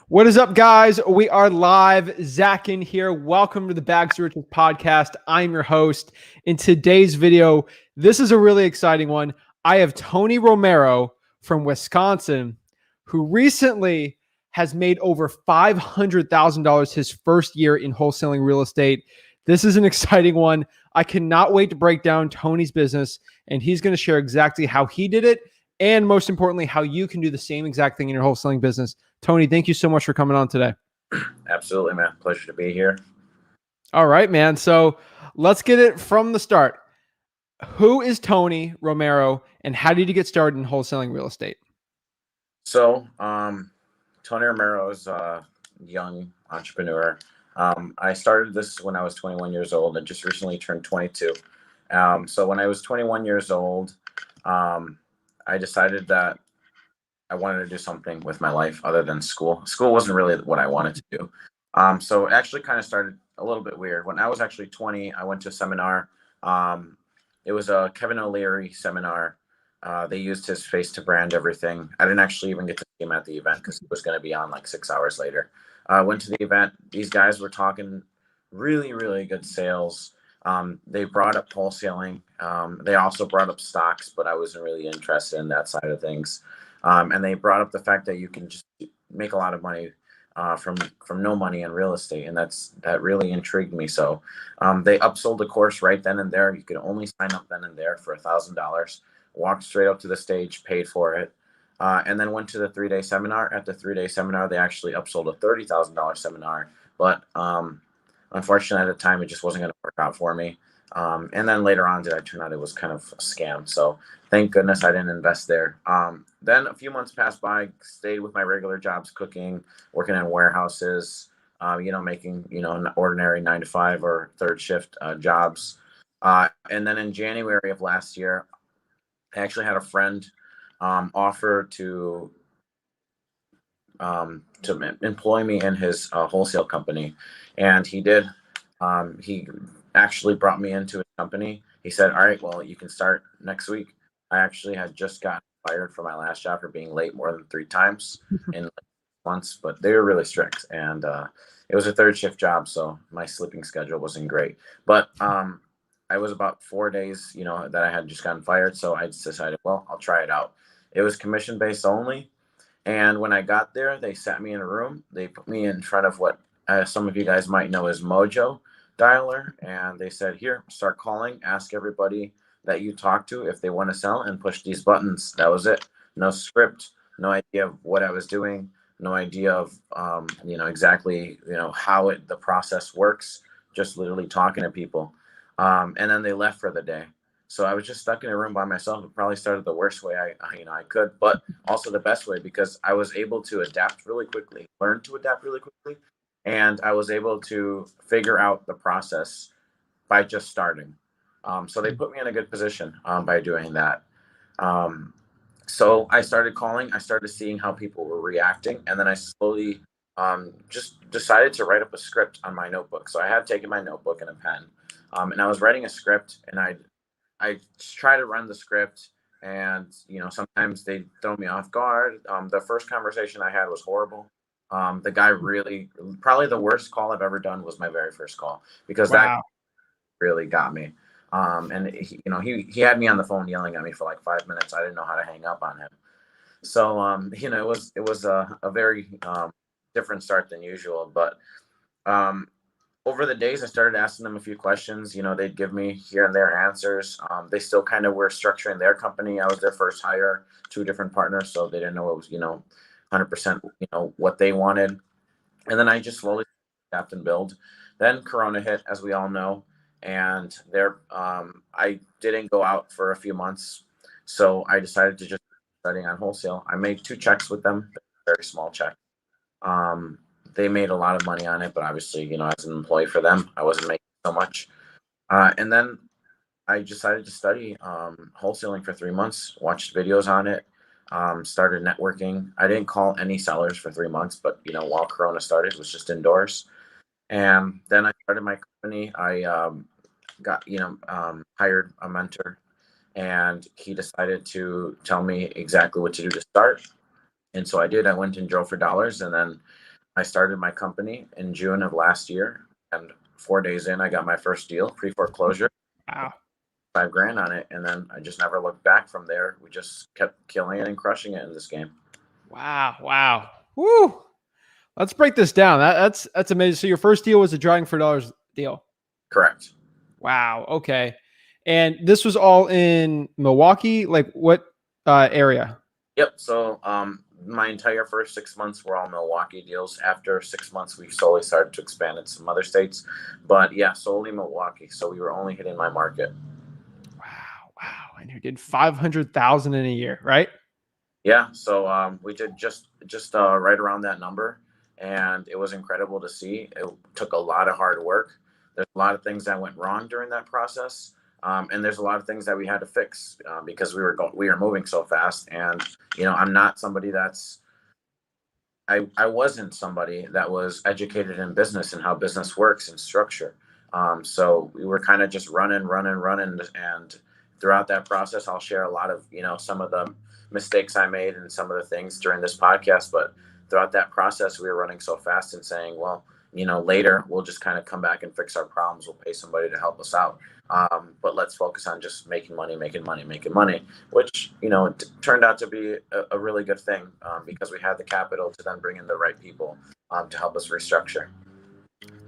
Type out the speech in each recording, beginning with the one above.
What is up, guys? We are live. Zach Ginn here. Welcome to the Bags to Riches podcast. I'm your host. In today's video, this is a really exciting one. I have Tonny Romero from Wisconsin, who recently has made over $500,000 his first year in wholesaling real estate. This is an exciting one. I cannot wait to break down Tonny's business, and he's going to share exactly how he did it, and most importantly, how you can do the same exact thing in your wholesaling business. Tonny, thank you so much for coming on today. Absolutely, man. Pleasure to be here. All right, man. So let's get it from the start. Who is Tonny Romero, and how did you get started in wholesaling real estate? So, Tonny Romero is a young entrepreneur. I started this when I was 21 years old and just recently turned 22. So when I was 21 years old, I decided that I wanted to do something with my life other than school. School wasn't really what I wanted to do. So it actually kind of started a little bit weird. When I was actually 20, I went to a seminar. It was a Kevin O'Leary seminar. They used his face to brand everything. I didn't actually even get to see him at the event because he was going to be on like 6 hours later. I went to the event. These guys were talking really, really good sales. They brought up wholesaling. They also brought up stocks, but I wasn't really interested in that side of things. And they brought up the fact that you can just make a lot of money from no money in real estate, and that really intrigued me. So they upsold the course right then and there. You could only sign up then and there for $1,000. Walked straight up to the stage, paid for it, and then went to the 3-day seminar. At the 3-day seminar, they actually upsold a $30,000 seminar, but unfortunately, at the time, it just wasn't going to work out for me. And then later on, did I turn out it was kind of a scam. So thank goodness I didn't invest there. Then a few months passed by, stayed with my regular jobs, cooking, working in warehouses, making, an ordinary 9 to 5 or third shift jobs. And then in January of last year, I actually had a friend offer to employ me in his wholesale company. And he did. He actually brought me into his company. He said, all right, well, you can start next week. I actually had just gotten fired from my last job for being late more than 3 times in months, but they were really strict. And it was a third shift job, so my sleeping schedule wasn't great. But I was about 4 days, that I had just gotten fired. So I just decided, well, I'll try it out. It was commission based only. And when I got there, they sat me in a room. They put me in front of what some of you guys might know as Mojo Dialer. And they said, here, start calling, ask everybody that you talk to if they want to sell, and push these buttons. That was it. No script, no idea of what I was doing, no idea of, exactly, how the process works, just literally talking to people. And then they left for the day. So I was just stuck in a room by myself. It probably started the worst way I could, but also the best way, because I was able to adapt really quickly, learn to adapt really quickly. And I was able to figure out the process by just starting. So they put me in a good position by doing that. So I started calling, I started seeing how people were reacting. And then I slowly just decided to write up a script on my notebook. So I had taken my notebook and a pen, and I was writing a script, and I try to run the script, and sometimes they throw me off guard. The first conversation I had was horrible. The guy probably the worst call I've ever done was my very first call, because that really got me. And he had me on the phone yelling at me for like 5 minutes. I didn't know how to hang up on him. So it was a very different start than usual. But over the days, I started asking them a few questions. They'd give me here and there answers. They still kind of were structuring their company. I was their first hire, 2 different partners, so they didn't know it was 100% what they wanted. And then I just slowly adapt and build. Then Corona hit, as we all know, and I didn't go out for a few months, so I decided to just studying on wholesale. I made 2 checks with them, very small check. They made a lot of money on it, but obviously, as an employee for them, I wasn't making so much. And then I decided to study wholesaling for 3 months, watched videos on it, started networking. I didn't call any sellers for 3 months, but while Corona started, it was just indoors. And then I started my company. I got hired a mentor, and he decided to tell me exactly what to do to start. And so I did. I went and drove for dollars, and then I started my company in June of last year, and 4 days in, I got my first deal, pre-foreclosure, Wow. $5,000 on it, and then I just never looked back from there. We just kept killing it and crushing it in this game. Wow. Wow. Woo. Let's break this down. That's amazing. So your first deal was a drawing for dollars deal. Correct. Wow. Okay. And this was all in Milwaukee. Like what area? Yep. So my entire first 6 months were all Milwaukee deals. After 6 months, we slowly started to expand into some other states, but yeah, solely Milwaukee. So we were only hitting my market. Wow. Wow. And you did 500,000 in a year, right? Yeah. So we did just right around that number, and it was incredible to see. It took a lot of hard work. There's a lot of things that went wrong during that process. And there's a lot of things that we had to fix because we were moving so fast. And I'm not somebody that's I wasn't somebody that was educated in business and how business works and structure. So we were kind of just running. And throughout that process, I'll share a lot of, some of the mistakes I made and some of the things during this podcast. But throughout that process, we were running so fast and saying, well, later we'll just kind of come back and fix our problems. We'll pay somebody to help us out. But let's focus on just making money, which, turned out to be a really good thing because we had the capital to then bring in the right people to help us restructure.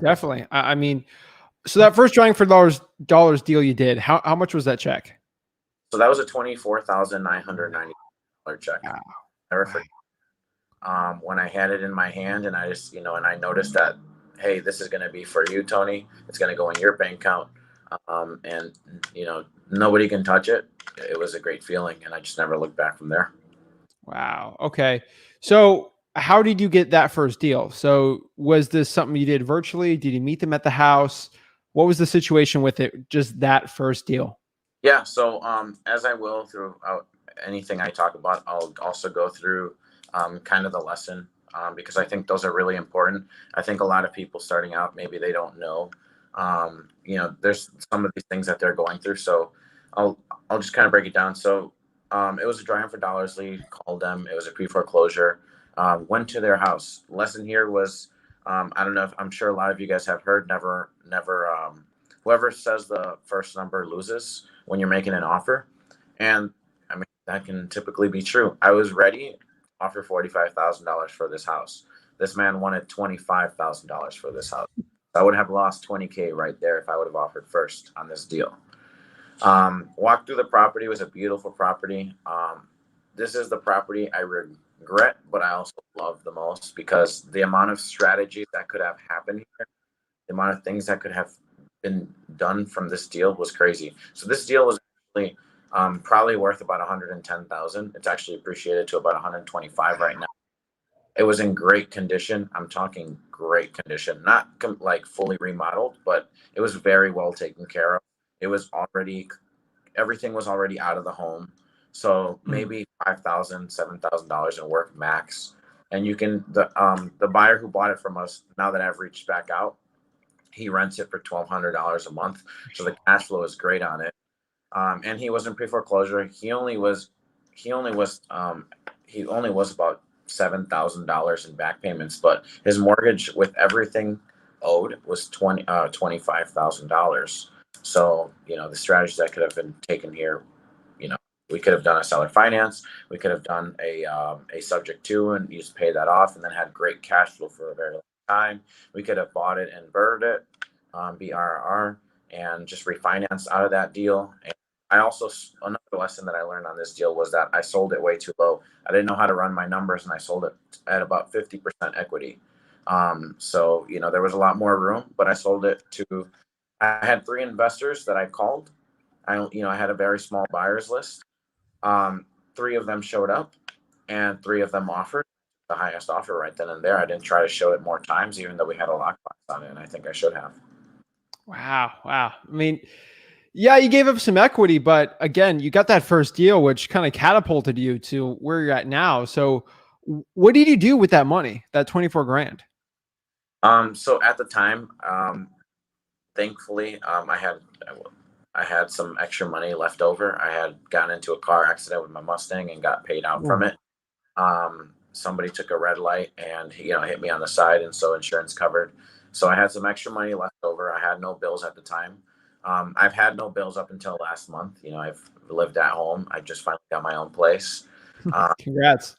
Definitely. I mean, so that first drawing for dollars deal you did, how much was that check? So that was a $24,990 check. Wow. Never forget. When I had it in my hand and I just, and I noticed that, hey, this is going to be for you, Tony. It's going to go in your bank account. And nobody can touch it. It was a great feeling, and I just never looked back from there. Wow. Okay. So how did you get that first deal? So was this something you did virtually? Did you meet them at the house? What was the situation with it? Just that first deal? Yeah. So as I will throughout anything I talk about, I'll also go through kind of the lesson because I think those are really important. I think a lot of people starting out, maybe they don't know. There's some of these things that they're going through. So I'll just kind of break it down. So it was a drawing for dollars lead, called them. It was a pre-foreclosure. Went to their house. Lesson here was, I don't know if I'm sure a lot of you guys have heard, never, whoever says the first number loses when you're making an offer. And I mean, that can typically be true. I was ready to offer $45,000 for this house. This man wanted $25,000 for this house. I would have lost $20K right there if I would have offered first on this deal. Walked through the property. It was a beautiful property. This is the property I regret, but I also love the most because the amount of strategies that could have happened here, the amount of things that could have been done from this deal was crazy. So this deal was actually probably worth about 110,000. It's actually appreciated to about 125 right now. It was in great condition. I'm talking great condition, not like fully remodeled, but it was very well taken care of. It was everything was already out of the home. So maybe $5,000, $7,000 in work max. And the buyer who bought it from us, now that I've reached back out, he rents it for $1,200 a month. So the cash flow is great on it. And he wasn't pre-foreclosure. He only was about $7,000 in back payments, but his mortgage with everything owed was $25,000. So, the strategies that could have been taken here, we could have done a seller finance. We could have done a subject to and you just pay that off and then had great cash flow for a very long time. We could have bought it and bird it, BRR, and just refinanced out of that deal. And another lesson that I learned on this deal was that I sold it way too low. I didn't know how to run my numbers and I sold it at about 50% equity. So, there was a lot more room, but I sold it I had 3 investors that I called. I had a very small buyers list. 3 of them showed up and 3 of them offered the highest offer right then and there. I didn't try to show it more times, even though we had a lockbox on it. And I think I should have. Wow. Wow. I mean, yeah, you gave up some equity, but again, you got that first deal, which kind of catapulted you to where you're at now. So what did you do with that money, that 24 grand? So at the time, thankfully, I had some extra money left over. I had gotten into a car accident with my Mustang and got paid out from it. somebody took a red light and hit me on the side, and so insurance covered. So I had some extra money left over. I had no bills at the time. I've had no bills up until last month. I've lived at home. I just finally got my own place. Congrats.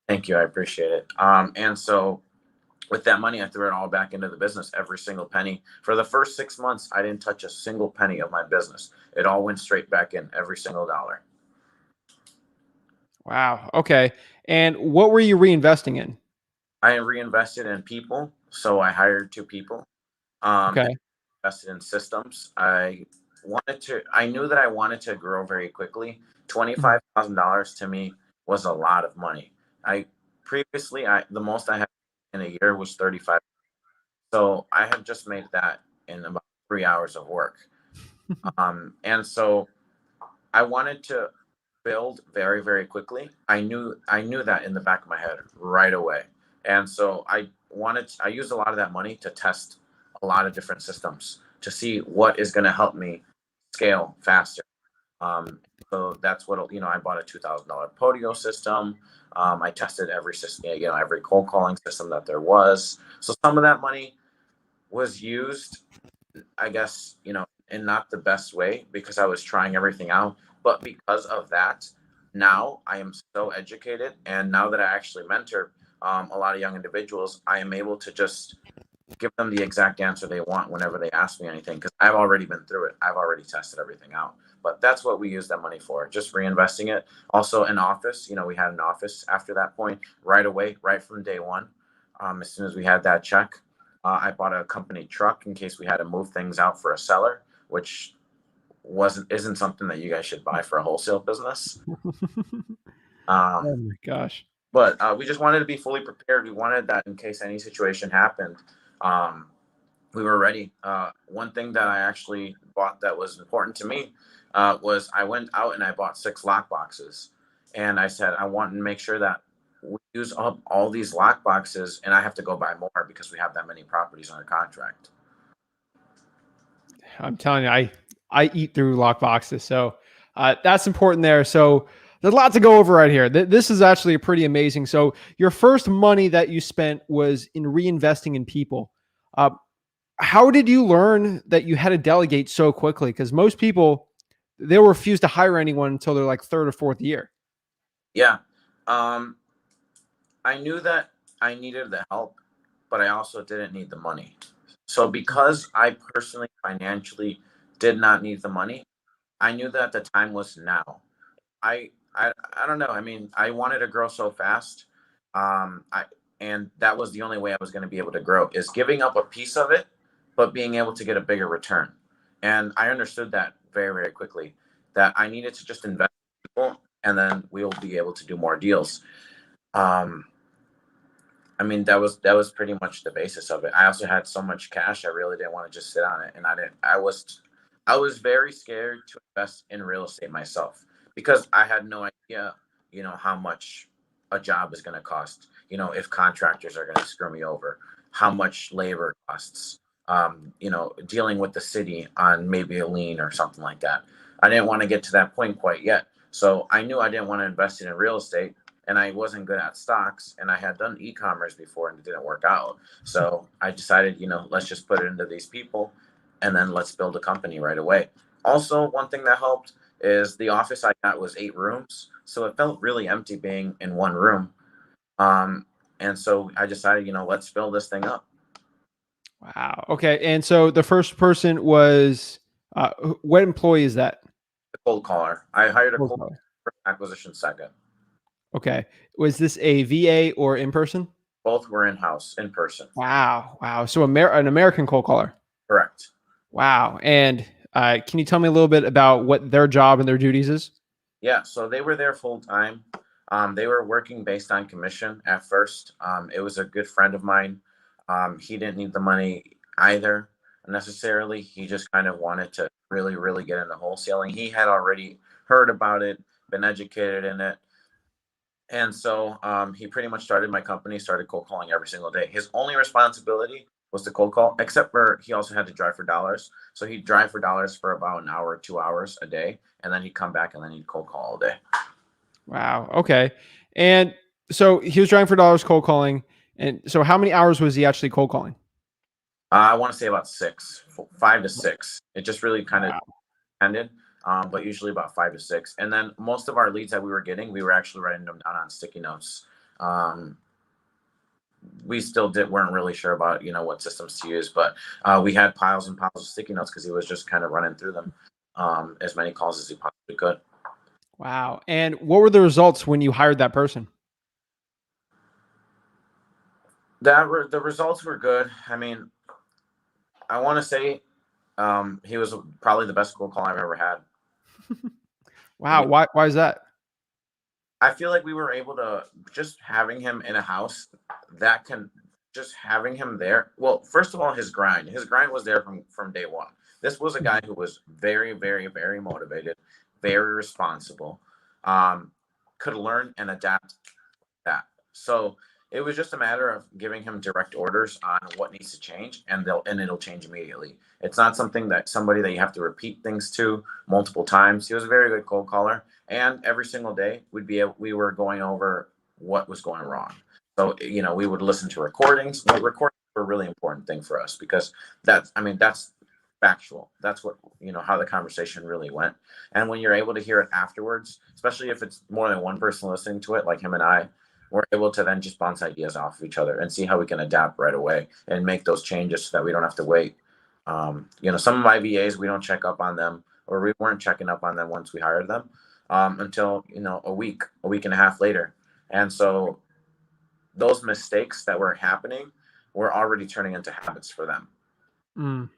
Thank you. I appreciate it. And so with that money, I threw it all back into the business, every single penny. For the first 6 months, I didn't touch a single penny of my business. It all went straight back in, every single dollar. Wow. Okay. And what were you reinvesting in? I reinvested in people. So I hired 2 people. Okay. And invested in systems. I knew that I wanted to grow very quickly. Mhm. $25,000 to me was a lot of money. The most I had in a year was 35. So I had just made that in about 3 hours of work. And so I wanted to build very, very quickly. I knew that in the back of my head right away. And so I used a lot of that money to test a lot of different systems to see what is going to help me scale faster. So that's what, I bought a $2,000 Podio system. I tested every system, every cold calling system that there was. So some of that money was used, I guess, in not the best way because I was trying everything out. But because of that, now I am so educated. And now that I actually mentor a lot of young individuals, I am able to just give them the exact answer they want whenever they ask me anything because I've already been through it. I've already tested everything out. But that's what we use that money for, just reinvesting it. Also, an office, we had an office after that point right away, right from day one. As soon as we had that check, I bought a company truck in case we had to move things out for a seller, which isn't something that you guys should buy for a wholesale business. Oh my gosh. But we just wanted to be fully prepared. We wanted that in case any situation happened. Um, we were ready. One thing that I actually bought that was important to me was I went out and I bought 6 lock boxes. And I said, I want to make sure that we use up all these lock boxes and I have to go buy more because we have that many properties under contract. I'm telling you, I eat through lock boxes, so that's important there. So there's a lot to go over right here. This is actually pretty amazing. So your first money that you spent was in reinvesting in people. Uh, how did you learn that you had to delegate so quickly? Because most people they'll refuse to hire anyone until they're like third or fourth year. Yeah. Um, I knew that I needed the help, but I also didn't need the money. So because I personally financially did not need the money, I knew that the time was now. I don't know. I mean, I wanted to grow so fast. I and that was the only way I was going to be able to grow is giving up a piece of it, but being able to get a bigger return. And I understood that very, very quickly that I needed to just invest in people and then we'll be able to do more deals. Um, I mean, that was pretty much the basis of it. I also had so much cash, I really didn't want to just sit on it, and I was very scared to invest in real estate myself because I had no idea, how much a job is going to cost. If contractors are going to screw me over, how much labor costs. Dealing with the city on maybe a lien or something like that. I didn't want to get to that point quite yet, so I knew I didn't want to invest in real estate and I wasn't good at stocks and I had done e-commerce before and it didn't work out. So I decided, let's just put it into these people and then let's build a company right away. Also, one thing that helped is the office I got was 8 rooms. So it felt really empty being in one room. And so I decided, let's build this thing up. Wow. Okay. And so the first person was what employee is that? The cold caller. I hired a Cold cold caller. acquisition second. Okay. Was this a VA or in person? Both were in-house, in person. Wow. Wow. So an American cold caller. Correct. Wow. And can you tell me a little bit about what their job and their duties is? Yeah, so they were there full time. They were working based on commission at first. It was a good friend of mine. He didn't need the money either necessarily. He just kind of wanted to really, really get into wholesaling. He had already heard about it, been educated in it. And so he pretty much started my company, started cold calling every single day. His only responsibility was to cold call, except for he also had to drive for dollars. So he'd drive for dollars for about an hour, 2 hours a day, and then he'd come back and then he'd cold call all day. Wow. Okay. And So he was driving for dollars cold calling. And so how many hours was he actually cold calling? I want to say about 5 to 6. It just really kind of Wow. depended, but usually about 5 to 6. And then most of our leads that we were getting, we were actually writing them down on sticky notes. We still weren't really sure about what systems to use, but we had piles and piles of sticky notes because he was just kind of running through them, as many calls as he possibly could. Wow. And what were the results when you hired that person? The results were good. I mean, I want to say he was probably the best cold call I've ever had. Wow. Why is that? I feel like we were able to, just having him in a house that can, just having him there. Well, first of all, his grind was there from day one. This was a guy who was very, very, very motivated, very responsible, could learn and adapt that. So it was just a matter of giving him direct orders on what needs to change, and it'll change immediately. It's not somebody that you have to repeat things to multiple times. He was a very good cold caller, and every single day we were going over what was going wrong. So we would listen to recordings. Well, recordings were a really important thing for us because that's factual. That's what how the conversation really went. And when you're able to hear it afterwards, especially if it's more than one person listening to it, like him and I, we're able to then just bounce ideas off of each other and see how we can adapt right away and make those changes so that we don't have to wait. Some of my VAs, we don't check up on them, or we weren't checking up on them once we hired them, until a week and a half later. And so those mistakes that were happening were already turning into habits for them. Mm,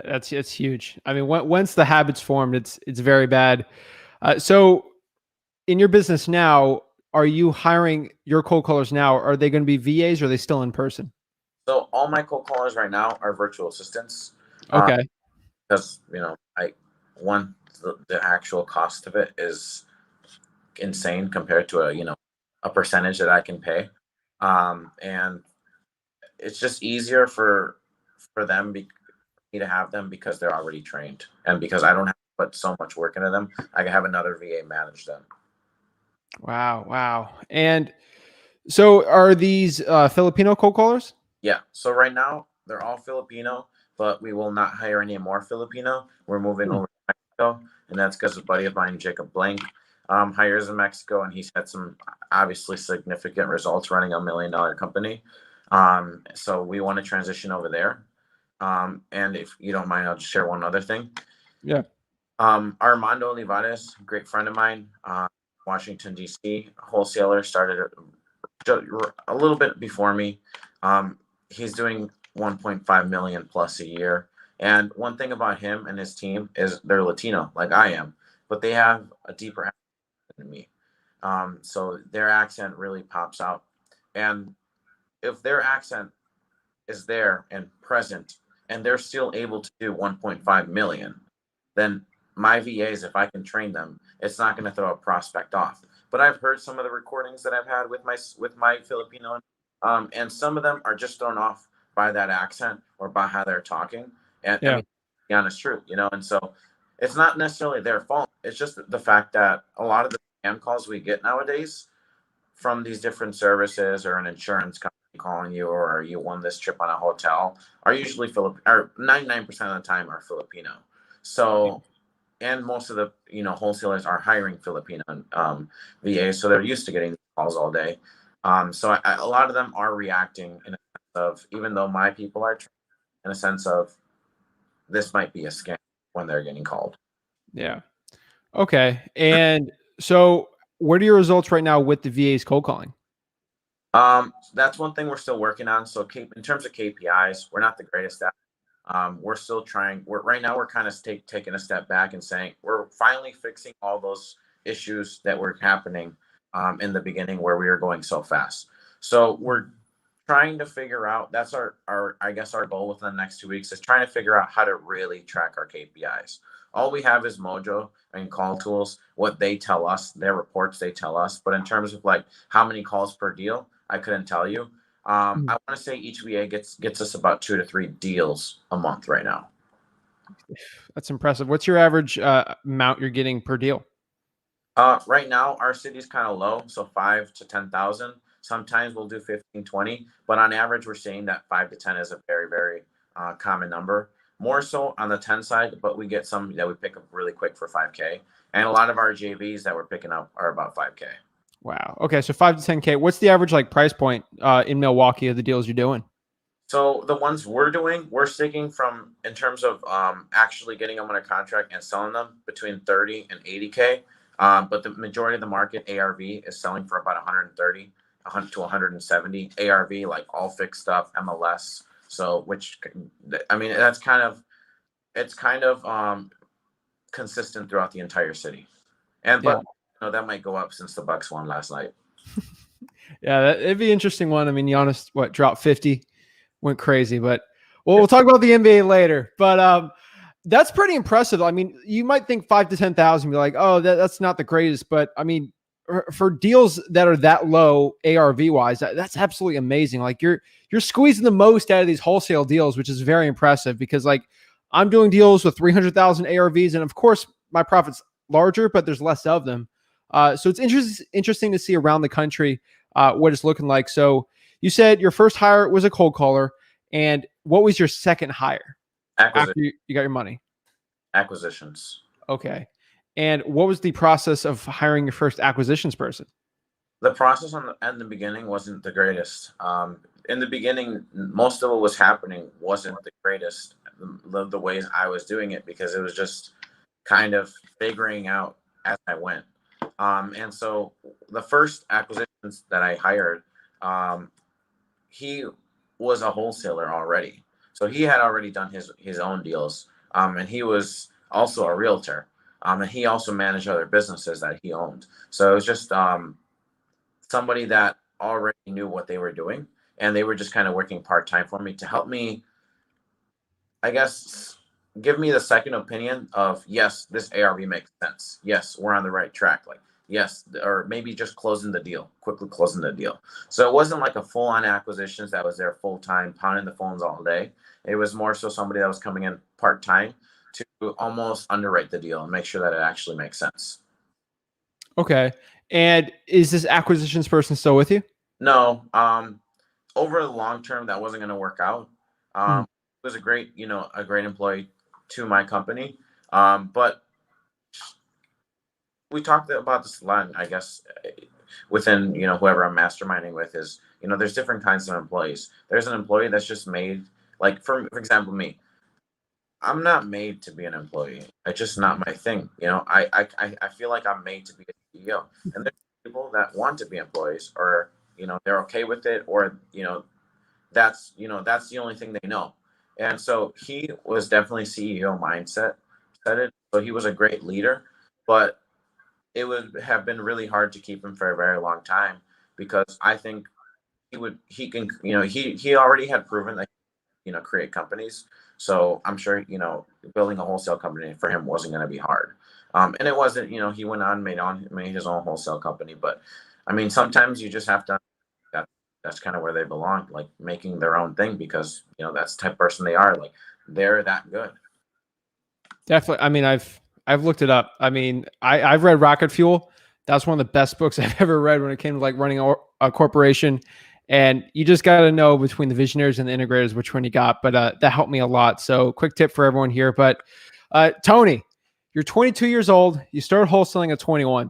it's huge. I mean, once the habits formed, it's very bad. So in your business now, are you hiring your cold callers now? Are they going to be VAs or are they still in person? So all my cold callers right now are virtual assistants, Okay. because the actual cost of it is insane compared to a percentage that I can pay, and it's just easier for me to have them because they're already trained, and because I don't have to put so much work into them. I can have another VA manage them. Wow. Wow. And so are these Filipino cold callers? Yeah. So right now they're all Filipino, but we will not hire any more Filipino. We're moving Hmm. over to Mexico, and that's because a buddy of mine, Jacob Blank, hires in Mexico, and he's had some obviously significant results running $1 million company. So we want to transition over there. And if you don't mind, I'll just share one other thing. Yeah. Armando Olivares, great friend of mine, Washington, D.C., wholesaler, started a little bit before me. He's doing 1.5 million plus a year. And one thing about him and his team is they're Latino, like I am, but they have a deeper accent than me. So their accent really pops out. And if their accent is there and present, and they're still able to do 1.5 million, then my VAs, if I can train them, it's not going to throw a prospect off. But I've heard some of the recordings that I've had with my Filipino, and some of them are just thrown off by that accent or by how they're talking. And I Yeah. mean, the honest truth, and so it's not necessarily their fault. It's just the fact that a lot of the scam calls we get nowadays from these different services, or an insurance company calling you, or you won this trip on a hotel, are usually or 99% of the time are Filipino. So, and most of the wholesalers are hiring Filipino VAs, so they're used to getting calls all day. So a lot of them are reacting in a sense of, even though my people are trained, in a sense of, this might be a scam when they're getting called. Yeah. Okay. And so what are your results right now with the VA's cold calling? That's one thing we're still working on. So in terms of KPIs, we're not the greatest at. We're still trying. Right now we're kind of taking a step back and saying we're finally fixing all those issues that were happening in the beginning, where we were going so fast. So we're trying to figure out, that's our I guess our goal within the next 2 weeks, is trying to figure out how to really track our KPIs. All we have is Mojo and Call Tools, what they tell us, their reports they tell us. But in terms of like how many calls per deal, I couldn't tell you. I want to say each VA gets us about 2 to 3 deals a month right now. That's impressive. What's your average amount you're getting per deal? Right now, our city's kind of low, so 5 to 10,000. Sometimes we'll do 15, 20, but on average, we're seeing that 5 to 10 is a very, very common number. More so on the 10 side, but we get some that we pick up really quick for 5K. And a lot of our JVs that we're picking up are about 5K. Wow. Okay, so 5 to 10K. What's the average like price point in Milwaukee of the deals you're doing? So the ones we're doing, we're sticking from in terms of actually getting them on a contract and selling them between 30 and 80K. But the majority of the market ARV is selling for about 130 to 170 ARV, like all fixed stuff, MLS. So which I mean that's kind of it's kind of consistent throughout the entire city. And Yeah. but that might go up since the Bucks won last night. Yeah, it'd be an interesting one. I mean, Giannis, dropped 50, went crazy, but well, we'll talk about the NBA later. But that's pretty impressive. I mean, you might think 5 to 10,000, be like, oh, that's not the greatest, but I mean, for deals that are that low ARV wise, that's absolutely amazing. Like you're squeezing the most out of these wholesale deals, which is very impressive because like I'm doing deals with 300,000 ARVs, and of course my profit's larger, but there's less of them. So it's interesting to see around the country what it's looking like. So you said your first hire was a cold caller, and what was your second hire after you got your money? Acquisitions. Okay. And what was the process of hiring your first acquisitions person? The process in the beginning wasn't the greatest. In the beginning, most of what was happening wasn't the greatest. The ways I was doing it because it was just kind of figuring out as I went. And so the first acquisitions that I hired, he was a wholesaler already. So he had already done his own deals. And he was also a realtor. And he also managed other businesses that he owned. So it was just somebody that already knew what they were doing. And they were just kind of working part-time for me to help me, I guess, give me the second opinion of, yes, this ARV makes sense. Yes, we're on the right track. Like, yes, or maybe just quickly closing the deal. So it wasn't like a full-on acquisitions that was there full-time, pounding the phones all day. It was more so somebody that was coming in part-time to almost underwrite the deal and make sure that it actually makes sense. Okay. And is this acquisitions person still with you? No, over the long term, that wasn't going to work out. Hmm. It was a great employee to my company. But we talked about this a lot, I guess, within, whoever I'm masterminding with is, there's different kinds of employees. There's an employee that's just made, like, for example, me. I'm not made to be an employee. It's just not my thing. I feel like I'm made to be a CEO. And there's people that want to be employees or, they're okay with it or, that's the only thing they know. And so he was definitely CEO mindset. So he was a great leader, but it would have been really hard to keep him for a very long time because I think he can, he already had proven that, create companies. So I'm sure, building a wholesale company for him wasn't going to be hard. And it wasn't, he went on, made his own wholesale company. But I mean, sometimes you just have to, that's kind of where they belong, like making their own thing because, that's the type of person they are. Like they're that good. Definitely. I mean, I've looked it up. I mean, I've read Rocket Fuel. That's one of the best books I've ever read when it came to like running a corporation. And you just got to know between the visionaries and the integrators which one you got. But that helped me a lot. So quick tip for everyone here. But Tony, you're 22 years old. You started wholesaling at 21.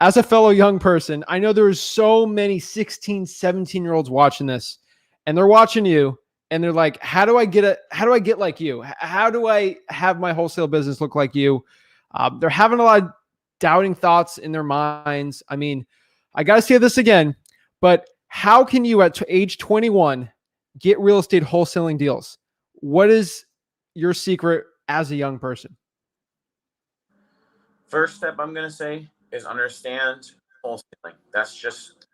As a fellow young person, I know there's so many 16, 17-year-olds watching this, and they're watching you, and they're like, how do I get like you? How do I have my wholesale business look like you? They're having a lot of doubting thoughts in their minds. I mean, I got to say this again, but how can you at age 21 get real estate wholesaling deals? What is your secret as a young person? First step I'm going to say is understand wholesaling. That's just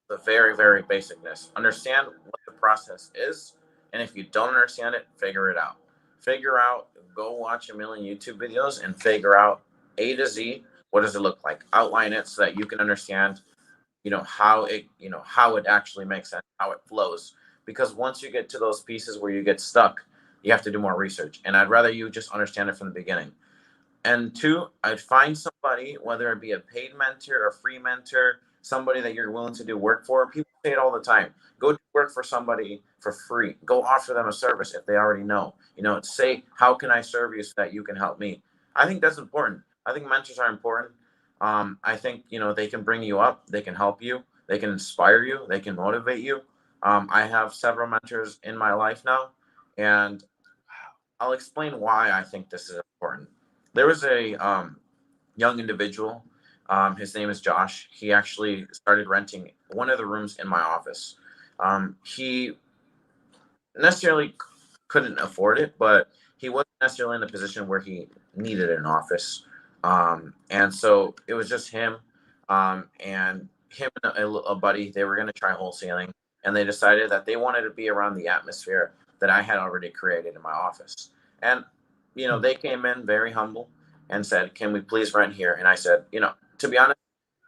the very, very basicness. Understand what the process is. And if you don't understand it, figure it out. Go watch a million YouTube videos and figure out A to Z. What does it look like? Outline it so that you can understand, how it actually makes sense, how it flows. Because once you get to those pieces where you get stuck, you have to do more research. And I'd rather you just understand it from the beginning. And two, I'd find somebody, whether it be a paid mentor, a free mentor, somebody that you're willing to do work for. People say it all the time. Go do work for somebody for free. Go offer them a service if they already know. Say, how can I serve you so that you can help me? I think that's important. I think mentors are important. I think, they can bring you up. They can help you. They can inspire you. They can motivate you. I have several mentors in my life now, and I'll explain why I think this is important. There was a young individual. His name is Josh. He actually started renting one of the rooms in my office. He necessarily couldn't afford it, but he wasn't necessarily in a position where he needed an office. And so it was just him, and him and a buddy. They were going to try wholesaling, and they decided that they wanted to be around the atmosphere that I had already created in my office. And they came in very humble and said, "Can we please rent here?" And I said, to be honest,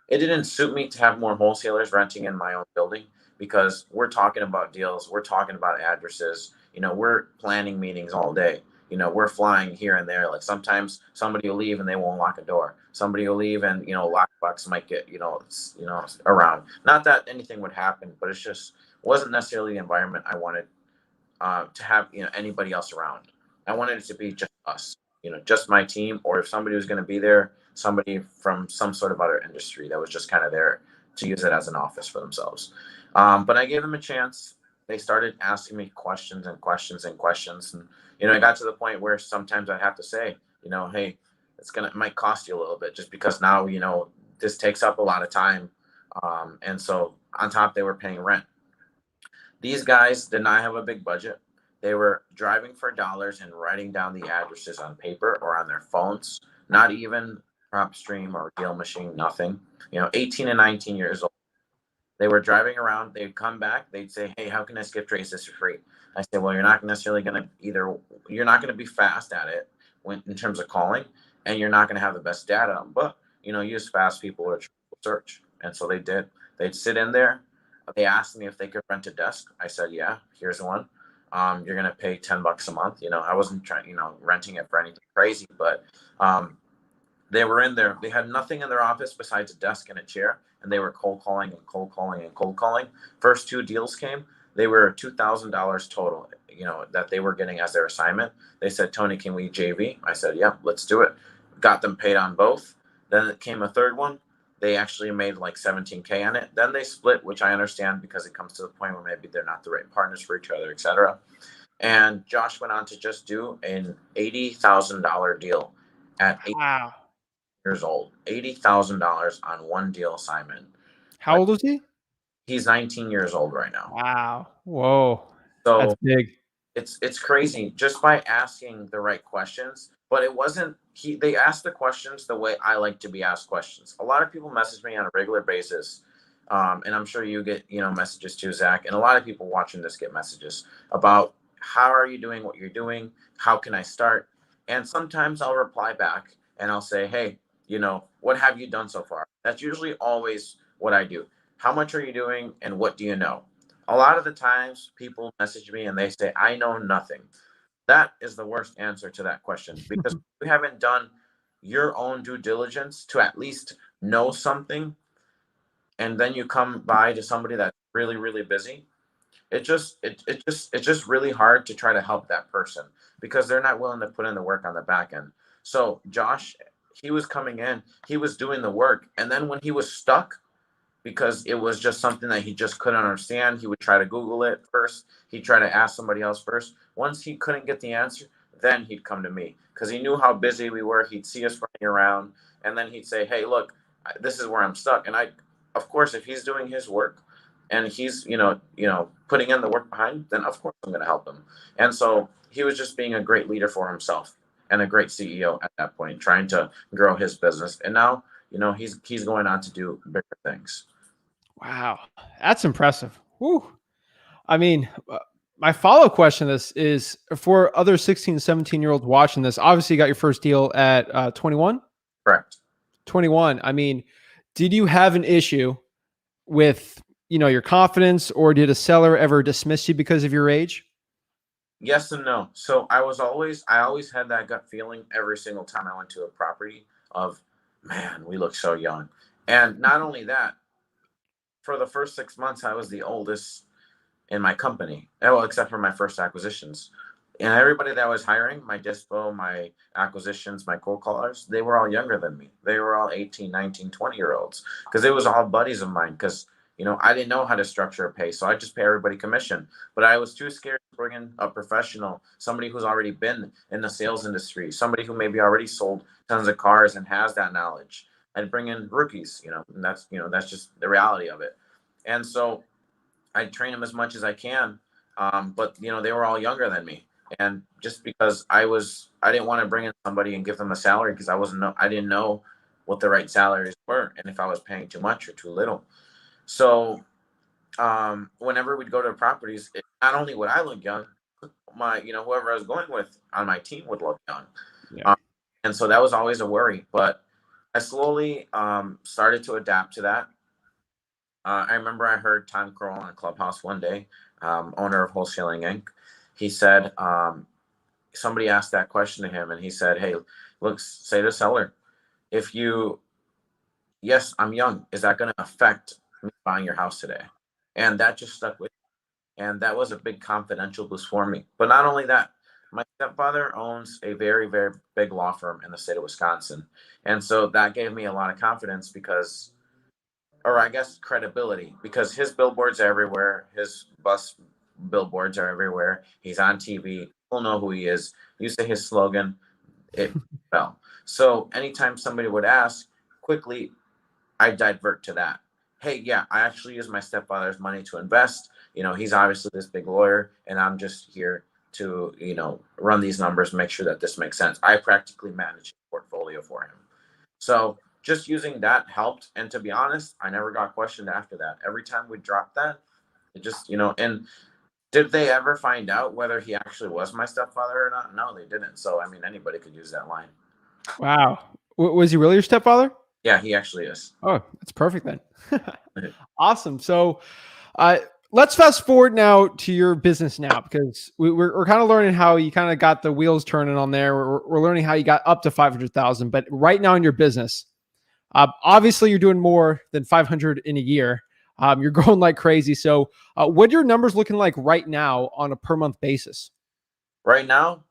it didn't suit me to have more wholesalers renting in my own building, because we're talking about deals, we're talking about addresses, we're planning meetings all day. We're flying here and there. Like, sometimes somebody will leave and they won't lock a door. Somebody will leave and lockbox might get around. Not that anything would happen, but it's just wasn't necessarily the environment I wanted to have anybody else around. I wanted it to be just us, just my team, or if somebody was going to be there, somebody from some sort of other industry that was just kind of there to use it as an office for themselves. But I gave them a chance. They started asking me questions and questions and questions, and it got to the point where sometimes I have to say, hey, it might cost you a little bit, just because now this takes up a lot of time, and so on top they were paying rent. These guys did not have a big budget. They were driving for dollars and writing down the addresses on paper or on their phones, not even PropStream or Deal Machine, nothing. 18 and 19 years old. They were driving around. They'd come back. They'd say, "Hey, how can I skip trace this for free?" I said, "Well, you're not necessarily going to you're not going to be fast at it in terms of calling, and you're not going to have the best data, but, use fast people or search." And so they did. They'd sit in there. They asked me if they could rent a desk. I said, "Yeah, here's one. You're going to pay $10 a month." I wasn't trying, renting it for anything crazy, but they were in there. They had nothing in their office besides a desk and a chair, and they were cold calling and cold calling and cold calling. First two deals came. They were $2,000 total, that they were getting as their assignment. They said, "Tony, can we JV?" I said, "Yeah, let's do it." Got them paid on both. Then it came a third one. They actually made like 17K on it. Then they split, which I understand, because it comes to the point where maybe they're not the right partners for each other, etc. And Josh went on to just do an $80,000 deal at 8 Wow. years old. $80,000 on one deal assignment. How old was he? He's 19 years old right now. Wow. Whoa. That's So big. it's crazy just by asking the right questions. But it wasn't they asked the questions the way I like to be asked questions. A lot of people message me on a regular basis, and I'm sure you get messages too, Zach, and a lot of people watching this get messages about, how are you doing what you're doing, how can I start? And sometimes I'll reply back and I'll say, "Hey, what have you done so far?" That's usually always what I do. How much are you doing, and what do you know? A lot of the times people message me and they say, "I know nothing." That is the worst answer to that question, because you haven't done your own due diligence to at least know something, and then you come by to somebody that's really, really busy. It's just really hard to try to help that person, because they're not willing to put in the work on the back end. So Josh, he was coming in, he was doing the work, and then when he was stuck, because it was just something that he just couldn't understand, he would try to Google it first. He'd try to ask somebody else first. Once he couldn't get the answer, then he'd come to me, because he knew how busy we were. He'd see us running around, and then he'd say, "Hey, look, this is where I'm stuck." And of course, if he's doing his work and he's putting in the work behind, then of course I'm going to help him. And so he was just being a great leader for himself and a great CEO at that point, trying to grow his business. And now he's going on to do bigger things. Wow. That's impressive. Woo. I mean, my follow-up question to this is, for other 16, 17-year-olds watching this, obviously you got your first deal at 21? Correct. 21. I mean, did you have an issue with, your confidence, or did a seller ever dismiss you because of your age? Yes and no. So I always had that gut feeling every single time I went to a property of, man, we look so young. And not only that, for the first 6 months, I was the oldest in my company. Well, except for my first acquisitions. And everybody that was hiring, my dispo, my acquisitions, my cold callers, they were all younger than me. They were all 18, 19, 20-year olds because it was all buddies of mine because, I didn't know how to structure a pay. So I just pay everybody commission. But I was too scared to bring in a professional, somebody who's already been in the sales industry, somebody who maybe already sold tons of cars and has that knowledge. I'd bring in rookies, and that's just the reality of it. And so I train them as much as I can. But they were all younger than me. And just because I didn't want to bring in somebody and give them a salary because I didn't know what the right salaries were and if I was paying too much or too little. So whenever we'd go to properties, not only would I look young, whoever I was going with on my team would look young. Yeah. Um, and so that was always a worry. But I slowly started to adapt to that. I remember I heard Tom Kroll on Clubhouse one day, owner of Wholesaling Inc. He said, somebody asked that question to him, and he said, "Hey, look, say to the seller, if you, yes, I'm young, is that going to affect me buying your house today?" And that just stuck with me. And that was a big confidential boost for me. But not only that, my stepfather owns a very, very big law firm in the state of Wisconsin. And so that gave me a lot of confidence because or I guess credibility, because his billboards are everywhere. His bus billboards are everywhere. He's on TV. People know who he is. You say his slogan, it fell. So anytime somebody would ask, quickly, I divert to that. Hey, yeah, I actually use my stepfather's money to invest. He's obviously this big lawyer, and I'm just here to, run these numbers, make sure that this makes sense. I practically manage his portfolio for him. So just using that helped. And to be honest, I never got questioned after that. Every time we dropped that, it just, and did they ever find out whether he actually was my stepfather or not? No, they didn't. So, I mean, anybody could use that line. Wow. Was he really your stepfather? Yeah, he actually is. Oh, that's perfect then. Awesome. So, uh, let's fast forward now to your business now because we're kind of learning how you kind of got the wheels turning on there. We're learning how you got up to 500,000, but right now in your business, obviously you're doing more than 500 in a year. You're growing like crazy. So, what are your numbers looking like right now on a per month basis? Right now,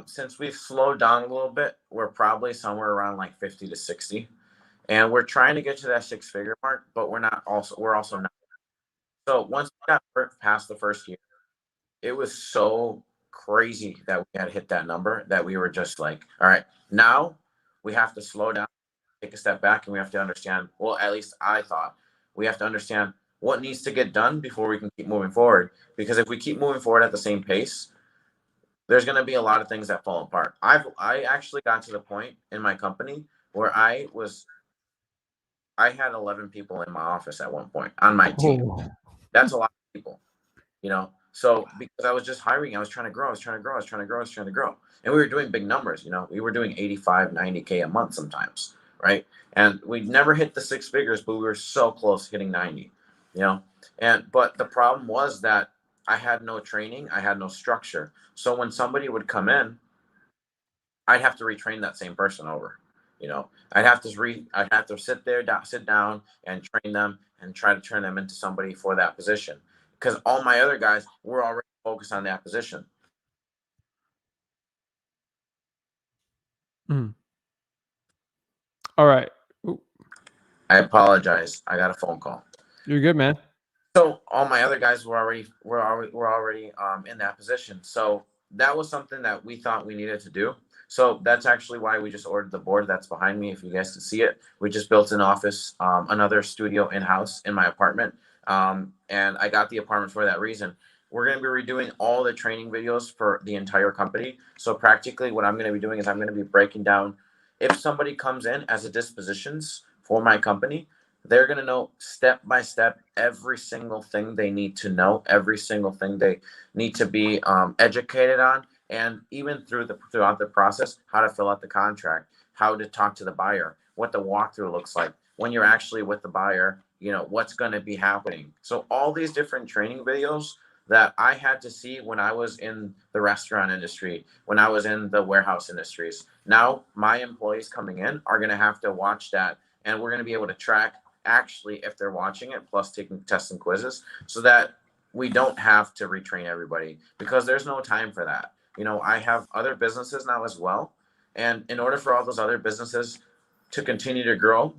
since we've slowed down a little bit, we're probably somewhere around like 50 to 60. And we're trying to get to that 6-figure mark, but we're also not. So once we got past the first year, it was so crazy that we had hit that number that we were just like, all right, now we have to slow down, take a step back, and we have to understand, well, at least I thought we have to understand what needs to get done before we can keep moving forward. Because if we keep moving forward at the same pace, there's going to be a lot of things that fall apart. I actually got to the point in my company where I had 11 people in my office at one point on my team. Oh, That's a lot of people. So because I was just hiring, I was trying to grow, I was trying to grow, I was trying to grow, I was trying to grow. And we were doing big numbers, we were doing 85, 90K a month sometimes, right? And we never hit the 6 figures, but we were so close hitting 90, you know? But the problem was that I had no training, I had no structure. So when somebody would come in, I'd have to retrain that same person over. I'd have to sit down and train them and try to turn them into somebody for that position because all my other guys were already focused on that position. mm. All right. Ooh, I apologize. I got a phone call. you're good, man. So all my other guys were already in that position. So that was something that we thought we needed to do. So that's actually why we just ordered the board that's behind me. If you guys can see it, we just built an office, another studio in-house in my apartment. And I got the apartment for that reason. We're going to be redoing all the training videos for the entire company. So practically what I'm going to be doing is I'm going to be breaking down if somebody comes in as a dispositions for my company, they're going to know step by step every single thing they need to know, every single thing they need to be educated on, and even throughout the process, how to fill out the contract, how to talk to the buyer, what the walkthrough looks like when you're actually with the buyer, what's going to be happening. So all these different training videos that I had to see when I was in the restaurant industry, when I was in the warehouse industries. Now my employees coming in are going to have to watch that, and we're going to be able to track actually if they're watching it, plus taking tests and quizzes, so that we don't have to retrain everybody, because there's no time for that. I have other businesses now as well. And in order for all those other businesses to continue to grow,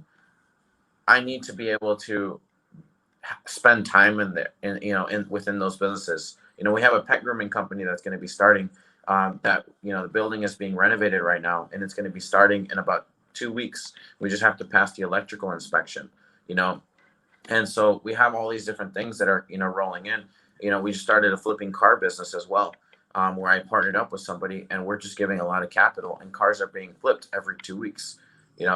I need to be able to spend time in there, within those businesses. We have a pet grooming company that's going to be starting. The building is being renovated right now, and it's going to be starting in about 2 weeks. We just have to pass the electrical inspection. And so we have all these different things that are rolling in. We just started a flipping car business as well, where I partnered up with somebody, and we're just giving a lot of capital, and cars are being flipped every 2 weeks.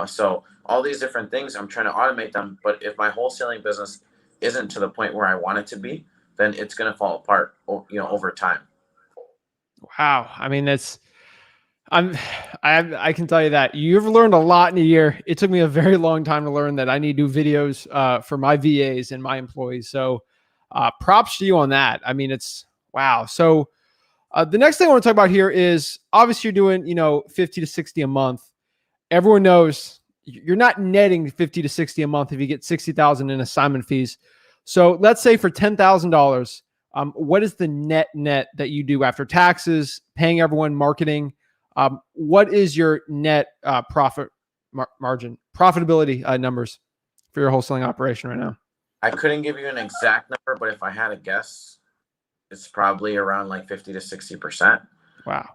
So all these different things, I'm trying to automate them. But if my wholesaling business isn't to the point where I want it to be, then it's going to fall apart, over time. Wow. I mean, I can tell you that you've learned a lot in a year. It took me a very long time to learn that I need to do videos for my VAs and my employees. So props to you on that. I mean, it's wow. So the next thing I want to talk about here is obviously you're doing, 50 to 60 a month. Everyone knows you're not netting 50 to 60 a month if you get 60,000 in assignment fees. So let's say for $10,000, what is the net that you do after taxes, paying everyone, marketing? What is your net profit margin, profitability numbers for your wholesaling operation right now? I couldn't give you an exact number, but if I had a guess, it's probably around like 50 to 60%. Wow.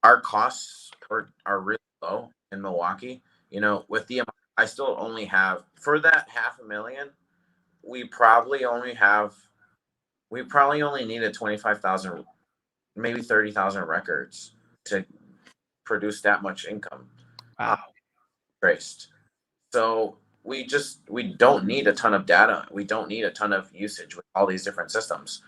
Our costs are really low in Milwaukee. With the amount, I still only have, for that $500,000, we probably only needed 25,000, maybe 30,000 records to produce that much income. Wow. Traced. So we don't need a ton of data. We don't need a ton of usage with all these different systems.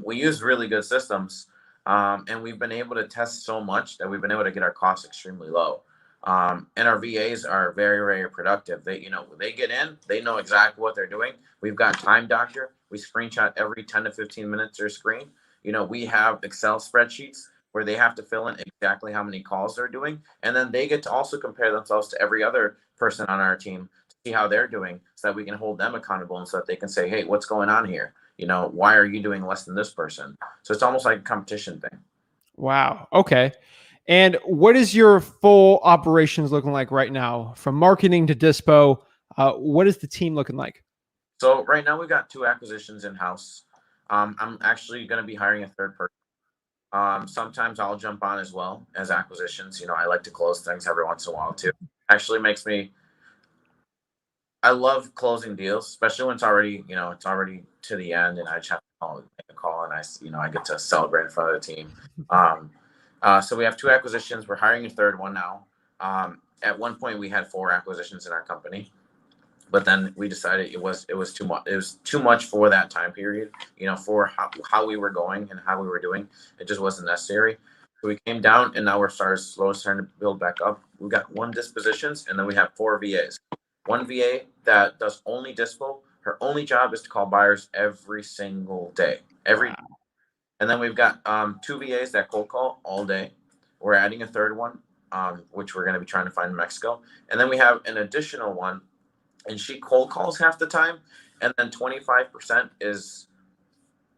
We use really good systems, and we've been able to test so much that we've been able to get our costs extremely low. And our VAs are very, very productive. They get in, they know exactly what they're doing. We've got Time Doctor. We screenshot every 10 to 15 minutes their screen. We have Excel spreadsheets where they have to fill in exactly how many calls they're doing. And then they get to also compare themselves to every other person on our team to see how they're doing, so that we can hold them accountable, and so that they can say, hey, what's going on here? Why are you doing less than this person? So it's almost like a competition thing. Wow. Okay. And what is your full operations looking like right now, from marketing to dispo? What is the team looking like? So right now we've got 2 acquisitions in house. I'm actually going to be hiring a third person. Sometimes I'll jump on as well as acquisitions. I like to close things every once in a while too. Actually I love closing deals, especially when it's already to the end, and I just have to make a call, and I get to celebrate in front of the team. So we have 2 acquisitions. We're hiring a third one now. At one point we had 4 acquisitions in our company, but then we decided it was too much. It was too much for that time period, for how we were going and how we were doing. It just wasn't necessary. So we came down, and now we're starting to build back up. We've got 1 dispositions, and then we have 4 VAs. 1 VA that does only dispo. Her only job is to call buyers every single day, Wow. And then we've got 2 VAs that cold call all day. We're adding a third one, which we're going to be trying to find in Mexico. And then we have an additional one, and she cold calls half the time, and then 25% is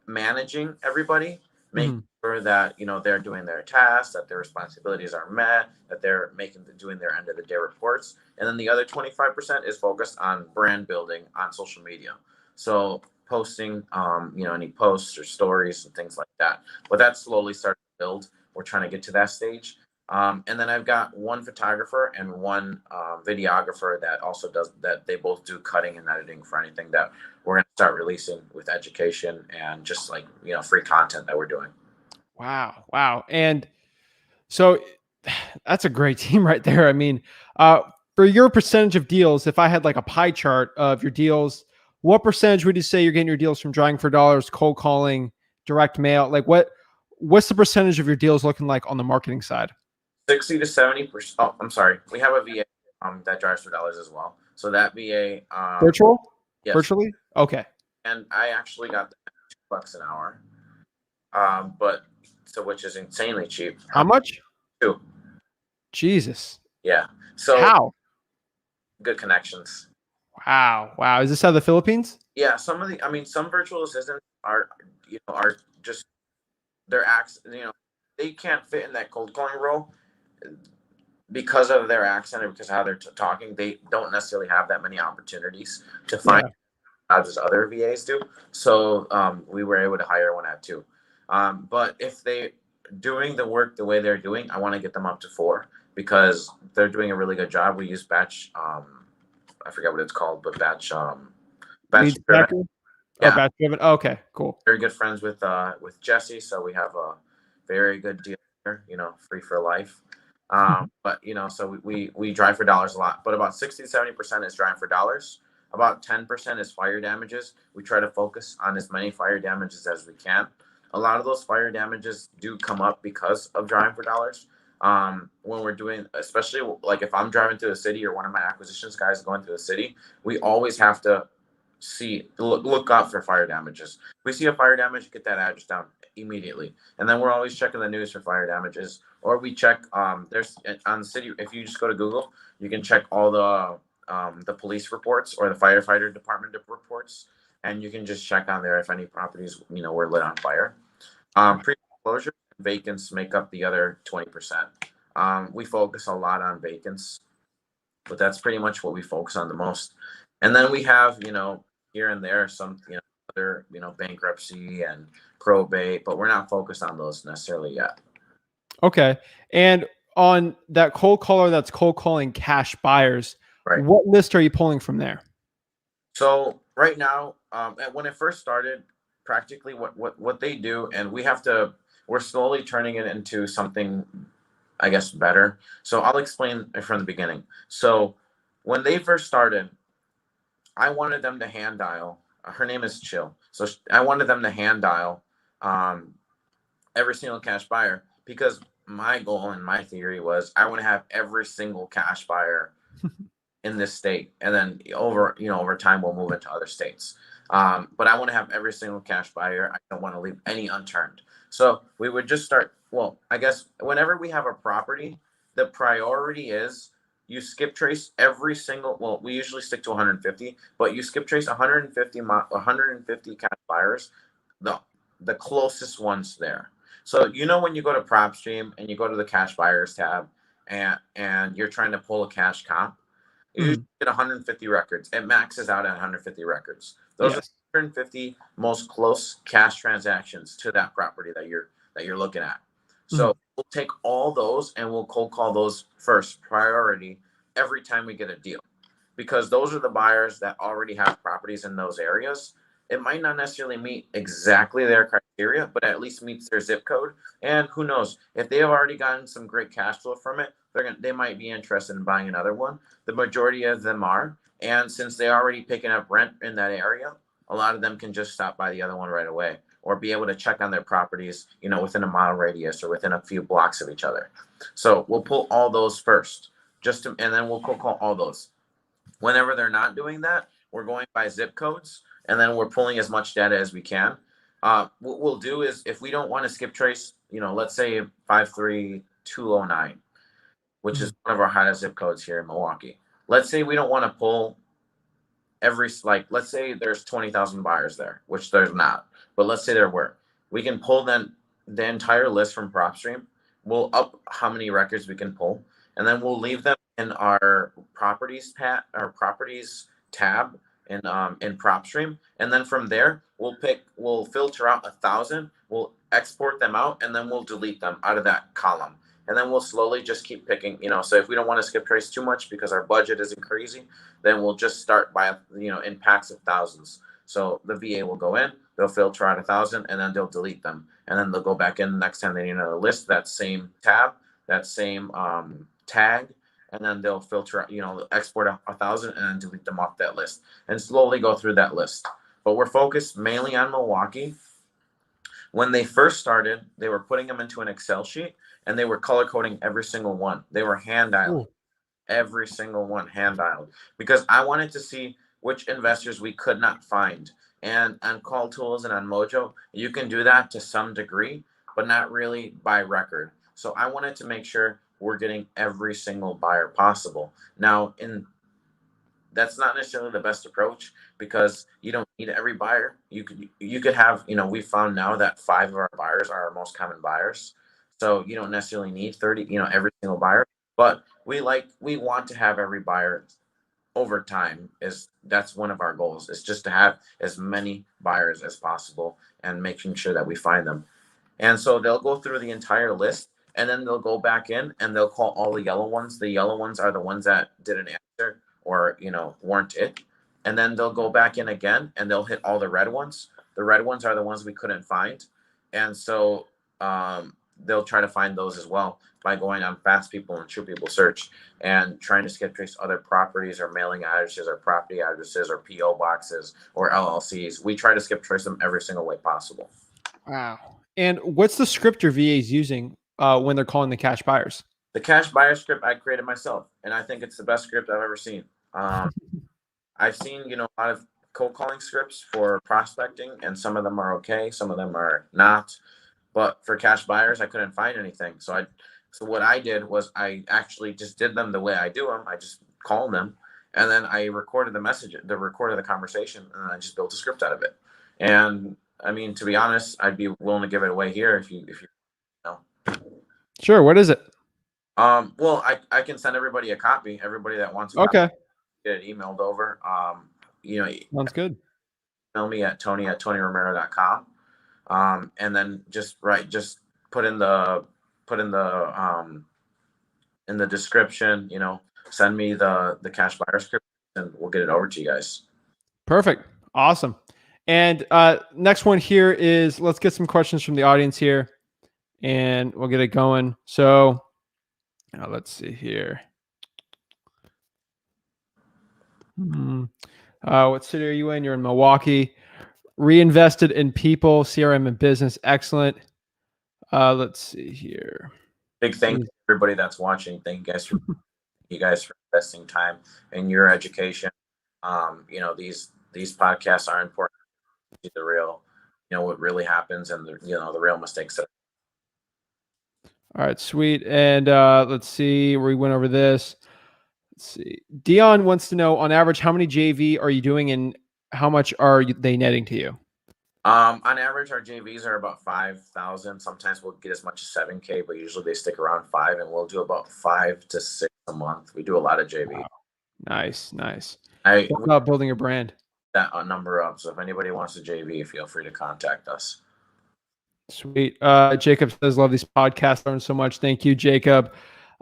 managing everybody, making sure that they're doing their tasks, that their responsibilities are met, that they're doing their end of the day reports. And then the other 25% is focused on brand building on social media. So posting any posts or stories and things like that. But that's slowly starting to build. We're trying to get to that stage. And then I've got 1 photographer and 1 videographer that also does that. They both do cutting and editing for anything that we're going to start releasing with education and just like, free content that we're doing. Wow. Wow. And so that's a great team right there. I mean, for your percentage of deals, if I had like a pie chart of your deals, what percentage would you say you're getting your deals from drawing for dollars, cold calling, direct mail? Like what's the percentage of your deals looking like on the marketing side? 60 to 70%. Oh, I'm sorry. We have a VA that drives for dollars as well. So that VA Virtual? yes. Virtually? Okay. And I actually got $2 an hour. but so which is insanely cheap. How much? 2. Jesus. Yeah. So How? good connections. Wow. Wow. Is this out of the Philippines? Yeah. Some virtual assistants are just their they can't fit in that cold calling role because of their accent and because of how they're talking. They don't necessarily have that many opportunities to find Yeah. as other VAs do. So we were able to hire one at 2. But if they doing the work the way they're doing, I want to get them up to 4 because they're doing a really good job. We use batch, I forget what it's called, but batch Lead driven. tracker? Oh, Yeah, batch driven. Okay, cool. very good friends with Jesse, so we have a very good deal here. Free for life. But so we drive for dollars a lot, but about 60 to 70% is driving for dollars. About 10% is fire damages. We try to focus on as many fire damages as we can. A lot of those fire damages do come up because of driving for dollars. When we're doing, especially like if I'm driving through the city or one of my acquisitions guys going through the city, we always have to look out for fire damages. If we see a fire damage, get that address down immediately. And then we're always checking the news for fire damages, or we check there's on the city. If you just go to Google, you can check all the police reports or the firefighter department reports, and you can just check on there if any properties were lit on fire. Pre-foreclosure vacants make up the other 20%. We focus a lot on vacants, but that's pretty much what we focus on the most. And then we have here and there some other bankruptcy and probate, but we're not focused on those necessarily yet. Okay. And on that cold caller that's cold calling cash buyers, Right. what list are you pulling from there? So right now, when it first started, practically what they do, and we're slowly turning it into something, I guess, better. So I'll explain it from the beginning. So when they first started, I wanted them to hand dial. Her name is Chill. So I wanted them to hand dial every single cash buyer because my goal and my theory was I want to have every single cash buyer in this state, and then over time we'll move into other states. But I want to have every single cash buyer. I don't want to leave any unturned. So we would just start. Well, I guess whenever we have a property, the priority is you skip trace every single. Well, we usually stick to 150, but you skip trace 150 cash buyers, the closest ones there. So when you go to PropStream and you go to the cash buyers tab, and you're trying to pull a cash comp, you usually get 150 records. It maxes out at 150 records. Those are 150 most close cash transactions to that property that you're looking at. So we'll take all those and we'll cold call those first priority every time we get a deal, because those are the buyers that already have properties in those areas. It might not necessarily meet exactly their criteria, but at least meets their zip code. And who knows, if they have already gotten some great cash flow from it, they might be interested in buying another one. The majority of them are, and since they're already picking up rent in that area, a lot of them can just stop by the other one right away, or be able to check on their properties, within a mile radius or within a few blocks of each other. So we'll pull all those first, and then we'll cold call all those. Whenever they're not doing that, we're going by zip codes, and then we're pulling as much data as we can. What we'll do is, if we don't want to skip trace, let's say 53209, which is one of our highest zip codes here in Milwaukee. Let's say we don't want to pull let's say there's 20,000 buyers there, which there's not, but let's say there were. We can pull then the entire list from PropStream. We'll up how many records we can pull, and then we'll leave them in our properties tab in PropStream, and then from there we'll filter out 1,000. We'll export them out, and then we'll delete them out of that column. And then we'll slowly just keep picking, so if we don't want to skip trace too much because our budget isn't crazy, then we'll just start by, in packs of thousands. So the VA will go in, they'll filter out 1,000, and then they'll delete them. And then they'll go back in the next time they need another list, that same tab, that same tag, and then they'll filter out, export 1,000 and then delete them off that list and slowly go through that list. But we're focused mainly on Milwaukee. When they first started, they were putting them into an Excel sheet, and they were color coding every single one. They were hand dialing every single one, hand dialed, because I wanted to see which investors we could not find And on Call Tools and on Mojo, you can do that to some degree, but not really by record. So I wanted to make sure we're getting every single buyer possible. Now, that's not necessarily the best approach because you don't need every buyer. You could have, we found now that 5 of our buyers are our most common buyers. So you don't necessarily need 30, every single buyer, but we want to have every buyer over time. That's one of our goals, is just to have as many buyers as possible and making sure that we find them. And so they'll go through the entire list and then they'll go back in and they'll call all the yellow ones. The yellow ones are the ones that didn't answer or, weren't it. And then they'll go back in again and they'll hit all the red ones. The red ones are the ones we couldn't find. And so they'll try to find those as well by going on Fast People and True People Search and trying to skip trace other properties or mailing addresses or property addresses or PO boxes or LLCs. We try to skip trace them every single way possible. Wow. And what's the script your VA is using when they're calling the cash buyers? The cash buyer script I created myself, and I think it's the best script I've ever seen. I've seen, a lot of cold calling scripts for prospecting, and some of them are okay, some of them are not. But for cash buyers, I couldn't find anything. So what I did was I actually just did them the way I do them. I just called them, and then I recorded the conversation, and I just built a script out of it. And I mean, to be honest, I'd be willing to give it away here if you know. Sure. What is it? Well, I can send everybody a copy. Everybody that wants a copy, Okay. get it emailed over. Sounds good. Email me at tony@tonyromero.com. And then just put in the in the description, send me the cash buyer script and we'll get it over to you guys. Perfect. Awesome. And next one here is, let's get some questions from the audience here and we'll get it going. So let's see here. What city are you in? You're in Milwaukee. Reinvested in people, CRM and business. Excellent. Let's see here. Big thank you to everybody that's watching. Thank you guys for investing time in your education. These podcasts are important to see the real, what really happens and the real mistakes. All right, sweet. And let's see, we went over this. Let's see. Dion wants to know, on average, how many JV are you doing and how much are they netting to you? On average, our JVs are about 5,000. Sometimes we'll get as much as 7K, but usually they stick around 5, and we'll do about 5 to 6 a month. We do a lot of JV. Wow. Nice. What about building a brand? That number up. So if anybody wants a JV, feel free to contact us. Sweet. Jacob says, love these podcasts. Learned so much. Thank you, Jacob.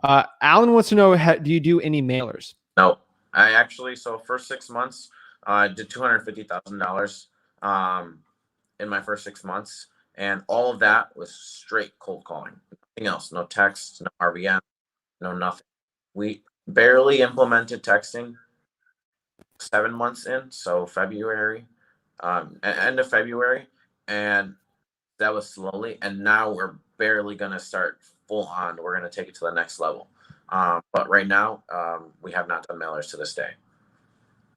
Alan wants to know, do you do any mailers? No, I actually, so first 6 months, I did $250,000 in my first 6 months. And all of that was straight cold calling. Nothing else. No text, no RVM, no nothing. We barely implemented texting 7 months in. So February, end of February. And that was slowly. And now we're barely going to start full on. We're going to take it to the next level. But right now, we have not done mailers to this day.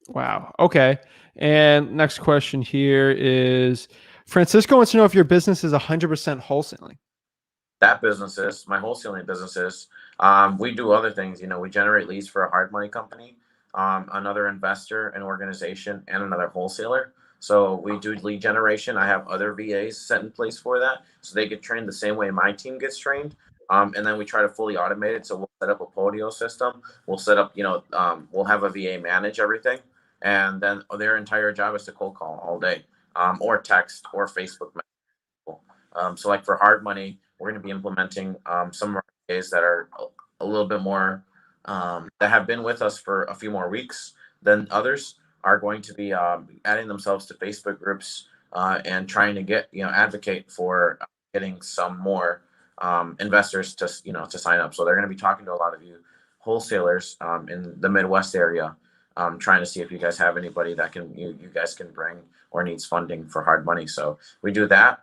Wow. Okay. And next question here is, Francisco wants to know if your business is 100% wholesaling. That business is, my wholesaling business is. We do other things. We generate leads for a hard money company, another investor, an organization, and another wholesaler. So we do lead generation. I have other VAs set in place for that, so they get trained the same way my team gets trained. And then we try to fully automate it. So we'll set up a Podio system. We'll set up, we'll have a VA manage everything. And then their entire job is to cold call all day, or text or Facebook message. So like for hard money, we're going to be implementing some of our VAs that are a little bit more, that have been with us for a few more weeks than others, are going to be adding themselves to Facebook groups and trying to get, advocate for getting some more investors to sign up. So they're going to be talking to a lot of you wholesalers in the Midwest area, trying to see if you guys have anybody that you guys can bring or needs funding for hard money. So we do that.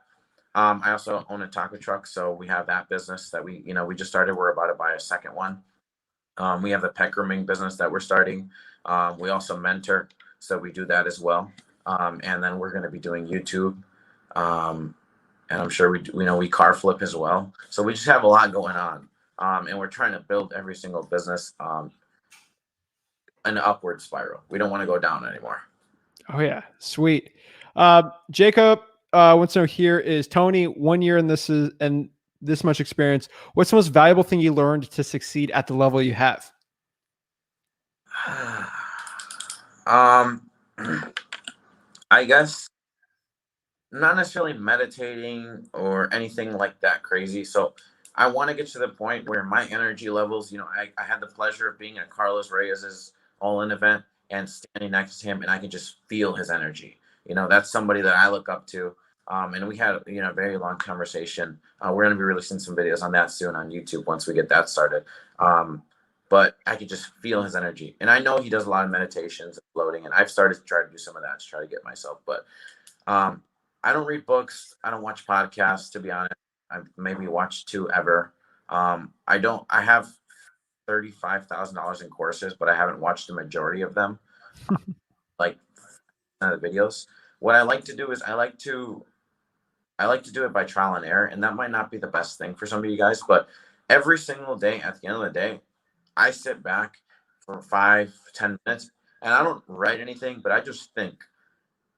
I also own a taco truck, so we have that business that we just started. We're about to buy a second one. We have the pet grooming business that we're starting. We also mentor, so we do that as well. And then we're going to be doing YouTube. And I'm sure we car flip as well. So we just have a lot going on. And we're trying to build every single business an upward spiral. We don't want to go down anymore. Oh yeah, sweet. Jacob wants to know, here is Tony, 1 year in this is and this much experience. What's the most valuable thing you learned to succeed at the level you have? I guess not necessarily meditating or anything like that crazy. So I want to get to the point where my energy levels, I had the pleasure of being at Carlos Reyes's all-in event and standing next to him, and I can just feel his energy. That's somebody that I look up to. And we had, a very long conversation. We're going to be releasing some videos on that soon on YouTube once we get that started. But I could just feel his energy. And I know he does a lot of meditations and floating, and I've started to try to do some of that to try to get myself. But I don't read books. I don't watch podcasts, to be honest. I've maybe watched 2 ever. I have $35,000 in courses, but I haven't watched the majority of them, like the videos. What I like to do is I like to do it by trial and error. And that might not be the best thing for some of you guys, but every single day, at the end of the day, I sit back for 5-10 minutes and I don't write anything, but I just think,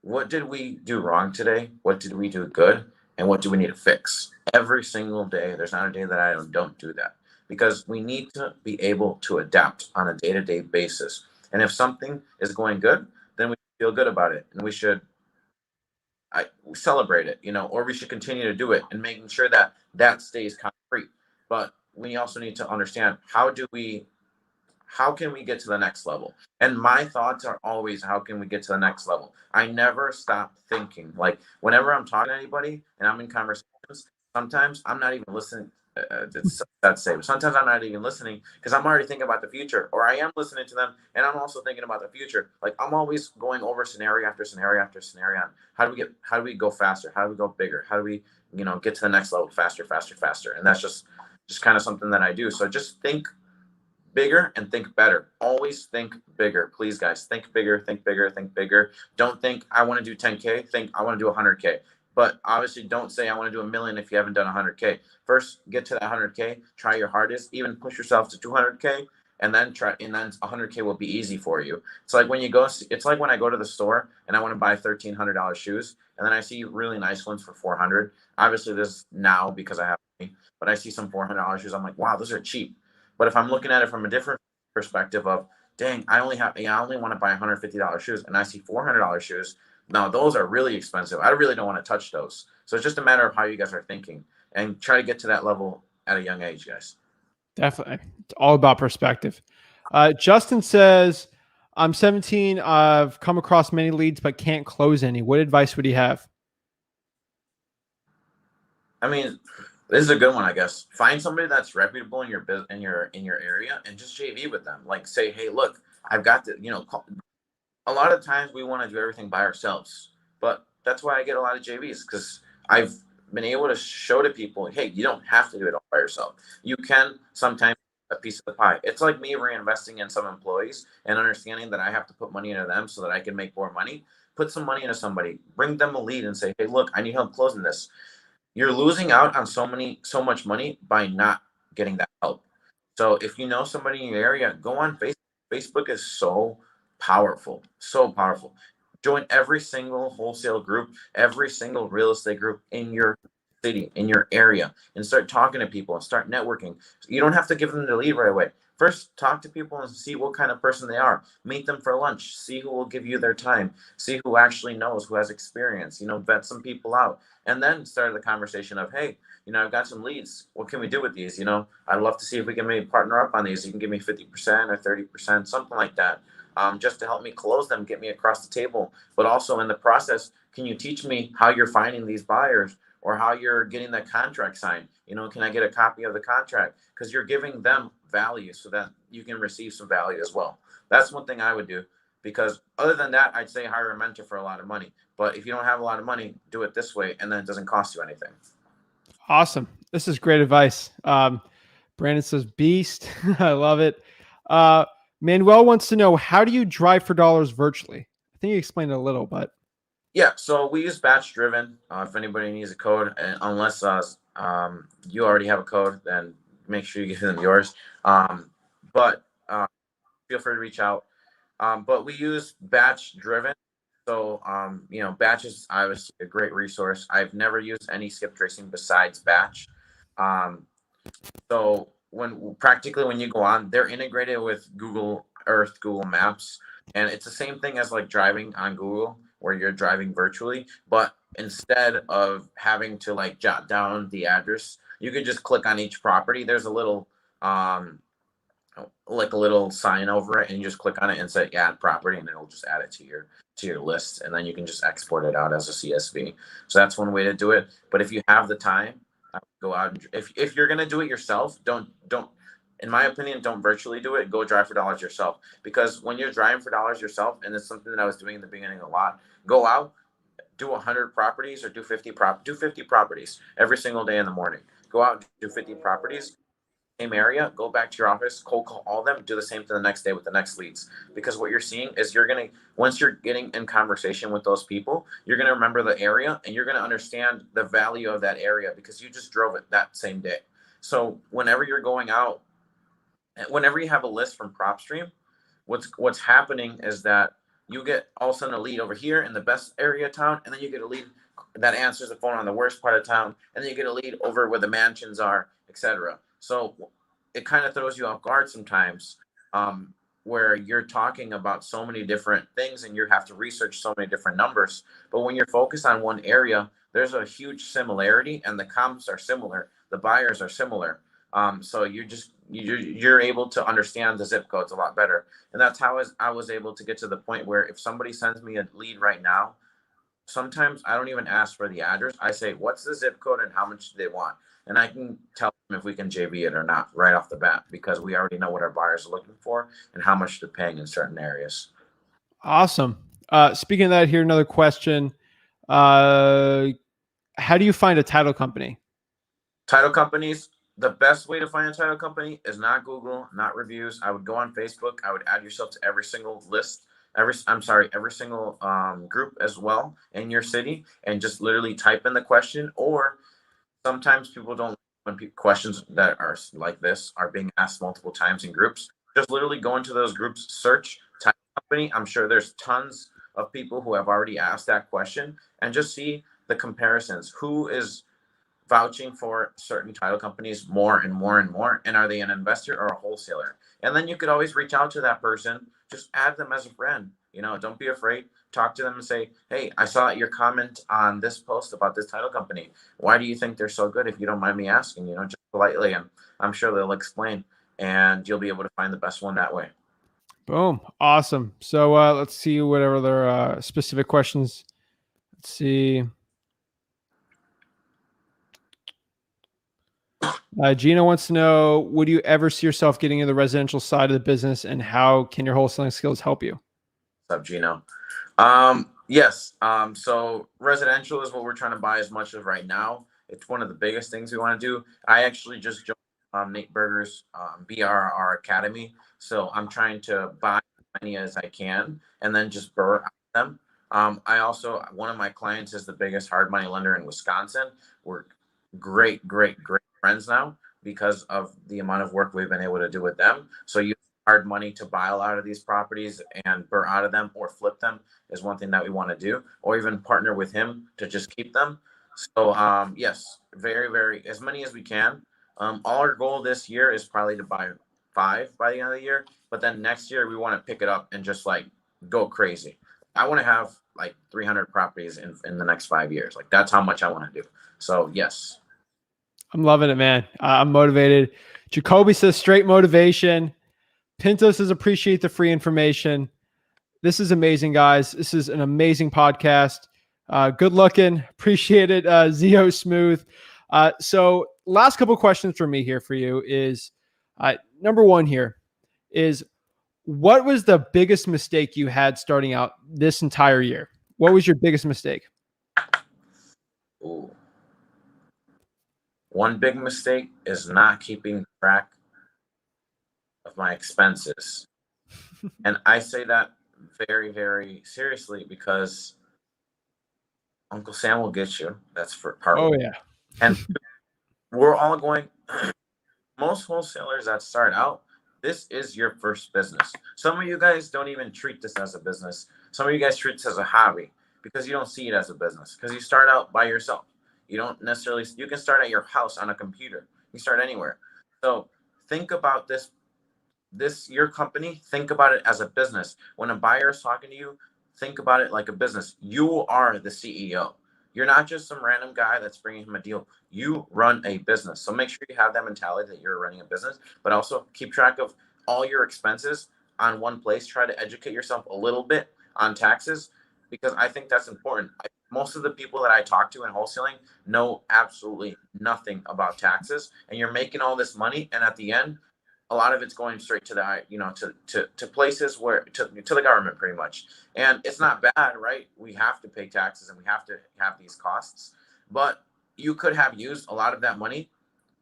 what did we do wrong today? What did we do good? And what do we need to fix? Every single day, there's not a day that I don't do that, because we need to be able to adapt on a day-to-day basis. And if something is going good, then we feel good about it, and we should celebrate it, or we should continue to do it and making sure that that stays concrete. But we also need to understand, how can we get to the next level? And my thoughts are always, how can we get to the next level? I never stop thinking. Like, whenever I'm talking to anybody and I'm in conversations, sometimes I'm not even listening. That's safe. Sometimes I'm not even listening because I'm already thinking about the future, or I am listening to them and I'm also thinking about the future. Like, I'm always going over scenario after scenario after scenario. How do we go faster? How do we go bigger? How do we, get to the next level faster, faster, faster? And that's just kind of something that I do. So just think bigger and think better. Always think bigger. Please, guys, think bigger, think bigger, think bigger. Don't think I want to do 10K. Think I want to do 100K. But obviously, don't say I want to do 1 million if you haven't done 100K. First, get to that 100K. Try your hardest. Even push yourself to 200K, and then 100K will be easy for you. It's like when I go to the store and I want to buy $1,300 shoes, and then I see really nice ones for 400. Obviously, this now because I have money, but I see some $400 shoes. I'm like, wow, those are cheap. But if I'm looking at it from a different perspective of, dang, I only want to buy $150 shoes, and I see $400 shoes. Now, those are really expensive. I really don't want to touch those. So it's just a matter of how you guys are thinking, and try to get to that level at a young age, guys. Definitely. It's all about perspective. Justin says, I'm 17. I've come across many leads, but can't close any. What advice would you have? I mean, this is a good one, I guess. Find somebody that's reputable in your business, in your area, and just JV with them. Like, say, hey, look, I've got the, a lot of times we want to do everything by ourselves, but that's why I get a lot of JVs, because I've been able to show to people, hey, you don't have to do it all by yourself. You can sometimes a piece of the pie. It's like me reinvesting in some employees and understanding that I have to put money into them so that I can make more money. Put some money into somebody, bring them a lead and say, hey, look, I need help closing this. You're losing out on so much money by not getting that help. So if you know somebody in your area, go on Facebook. Facebook is so powerful, so powerful. Join every single wholesale group, every single real estate group in your city, in your area, and start talking to people and start networking. You don't have to give them the lead right away. First, talk to people and see what kind of person they are. Meet them for lunch. See who will give you their time. See who actually knows, who has experience. Vet some people out. And then start the conversation of, hey, I've got some leads. What can we do with these? I'd love to see if we can maybe partner up on these. You can give me 50% or 30%, something like that, just to help me close them, get me across the table. But also in the process, can you teach me how you're finding these buyers, or how you're getting that contract signed? Can I get a copy of the contract? Because you're giving them value so that you can receive some value as well. That's one thing I would do, because other than that, I'd say hire a mentor for a lot of money. But if you don't have a lot of money, do it this way, and then it doesn't cost you anything. Awesome. This is great advice. Brandon says, beast. I love it. Manuel wants to know, how do you drive for dollars virtually? I think you explained it a little, but. Yeah, so we use batch driven. If anybody needs a code, unless you already have a code, then make sure you give them yours. But feel free to reach out. But we use batch driven. So, batch is obviously a great resource. I've never used any skip tracing besides batch. Um, so when you go on, they're integrated with Google Earth, Google Maps, and it's the same thing as like driving on Google where you're driving virtually, but instead of having to like jot down the address, you could just click on each property. There's a little um like a little sign over it, and you just click on it and say add property, and it'll just add it to your list, and then you can just export it out as a CSV. So that's one way to do it. But if you have the time, go out and if you're gonna do it yourself, don't in my opinion, don't virtually do it. Go drive for dollars yourself, because when you're driving for dollars yourself, and it's something that I was doing in the beginning a lot, go out, do 100 properties or do 50 properties every single day in the morning. Go out and do 50 properties, same area, go back to your office, cold call all of them, do the same thing the next day with the next leads. Because what you're seeing is once you're getting in conversation with those people, you're going to remember the area, and you're going to understand the value of that area because you just drove it that same day. So whenever you're going out, whenever you have a list from PropStream, what's happening is that you get all of a sudden a lead over here in the best area of town, and then you get a lead that answers the phone on the worst part of town, and then you get a lead over where the mansions are, etc. So it kind of throws you off guard sometimes, where you're talking about so many different things and you have to research so many different numbers. But when you're focused on one area, there's a huge similarity, and the comps are similar, the buyers are similar. So you're able to understand the zip codes a lot better. And that's how I was able to get to the point where if somebody sends me a lead right now, sometimes I don't even ask for the address. I say, what's the zip code and how much do they want? And I can tell them if we can JV it or not right off the bat, because we already know what our buyers are looking for and how much they're paying in certain areas. Awesome. Speaking of that, here another question. Uh, how do you find a title company? Title companies, the best way to find a title company is not Google, not reviews. I would go on Facebook. I would add yourself to every single list, every single group as well in your city, and just literally type in the question. Or sometimes people don't, when questions that are like this are being asked multiple times in groups, just literally go into those groups, search title company. I'm sure there's tons of people who have already asked that question, and just see the comparisons. Who is vouching for certain title companies more and more and more, and are they an investor or a wholesaler? And then you could always reach out to that person, just add them as a friend. Don't be afraid, talk to them and say, hey, I saw your comment on this post about this title company, why do you think they're so good, if you don't mind me asking, just politely, and I'm sure they'll explain, and you'll be able to find the best one that way. Boom. Awesome. So let's see whatever other specific questions. Let's see. Gina wants to know, would you ever see yourself getting in the residential side of the business, and how can your wholesaling skills help you? What's up, Gino? Yes. So residential is what we're trying to buy as much of right now. It's one of the biggest things we want to do. I actually just joined Nate Berger's BRR Academy. So I'm trying to buy as many as I can and then just burr out them. One of my clients is the biggest hard money lender in Wisconsin. We're great friends now because of the amount of work we've been able to do with them. So you hard money to buy a lot of these properties and burr out of them or flip them is one thing that we want to do, or even partner with him to just keep them. So yes, very as many as we can. All our goal this year is probably to buy 5 by the end of the year, but then next year we want to pick it up and just like go crazy. I want to have like 300 properties in the next 5 years. Like that's how much I want to do. So yes. I'm loving it, man. I'm motivated. Jacoby says straight motivation. Pinto says appreciate the free information. This is amazing, guys. This is an amazing podcast. Good looking. Appreciate it. Zio Smooth. So last couple questions for me here for you is number one here is, what was the biggest mistake you had starting out this entire year? What was your biggest mistake? Ooh. One big mistake is not keeping track of my expenses. And I say that very seriously, because Uncle Sam will get you. That's for part Oh one. yeah. And we're all going, most wholesalers that start out, this is your first business. Some of you guys don't even treat this as a business. Some of you guys treat this as a hobby because you don't see it as a business because you start out by yourself. You don't necessarily, you can start at your house on a computer. You start anywhere. So think about this your company, think about it as a business. When a buyer is talking to you, think about it like a business. You are the CEO. You're not just some random guy that's bringing him a deal. You run a business. So make sure you have that mentality that you're running a business, but also keep track of all your expenses on one place. Try to educate yourself a little bit on taxes because I think that's important. Most of the people that I talk to in wholesaling know absolutely nothing about taxes, and you're making all this money, and at the end, a lot of it's going straight to the to places where to the government pretty much. And it's not bad, right? We have to pay taxes and we have to have these costs, but you could have used a lot of that money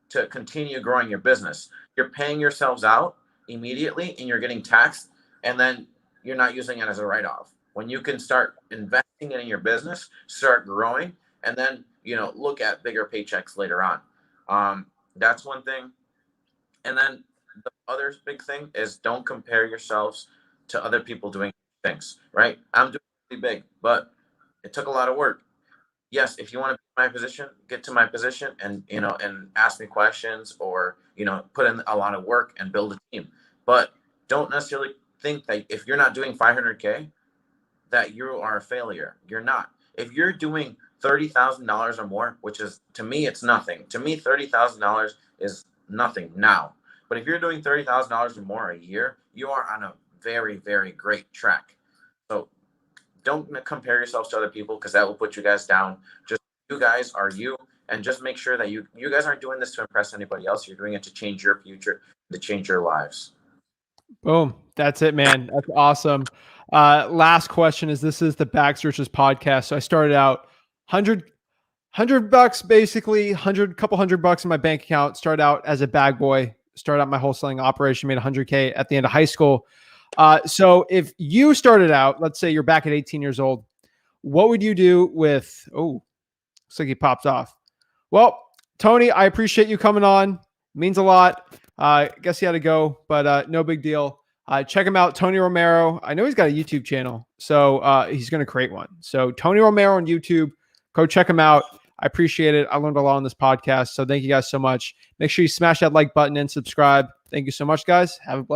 to continue growing your business. You're paying yourselves out immediately and you're getting taxed, and then you're not using it as a write-off when you can start investing it in your business, start growing, and then look at bigger paychecks later on. That's one thing. And then the other big thing is don't compare yourselves to other people doing things, right? I'm doing really big, but it took a lot of work. Yes, if you want to be in my position, get to my position and and ask me questions or put in a lot of work and build a team. But don't necessarily think that if you're not doing 500K that you are a failure. You're not. If you're doing $30,000 or more, which is, to me, it's nothing. To me, $30,000 is nothing now. But if you're doing $30,000 or more a year, you are on a very, very great track. So don't compare yourselves to other people because that will put you guys down. Just you guys are you, and just make sure that you guys aren't doing this to impress anybody else. You're doing it to change your future, to change your lives. Boom. That's it, man. That's awesome. Last question is, this is the Bag Searches podcast. So I started out 100 bucks, basically 100, couple $100 in my bank account. Started out as a bag boy, started out my wholesaling operation, made 100K at the end of high school. So if you started out, let's say you're back at 18 years old, what would you do with, oh, looks like he popped off. Well, Tony, I appreciate you coming on. Means a lot. I guess he had to go, but no big deal. Check him out, Tonny Romero. I know he's got a YouTube channel, so he's going to create one. So Tonny Romero on YouTube, go check him out. I appreciate it. I learned a lot on this podcast, so thank you guys so much. Make sure you smash that like button and subscribe. Thank you so much, guys. Have a blessed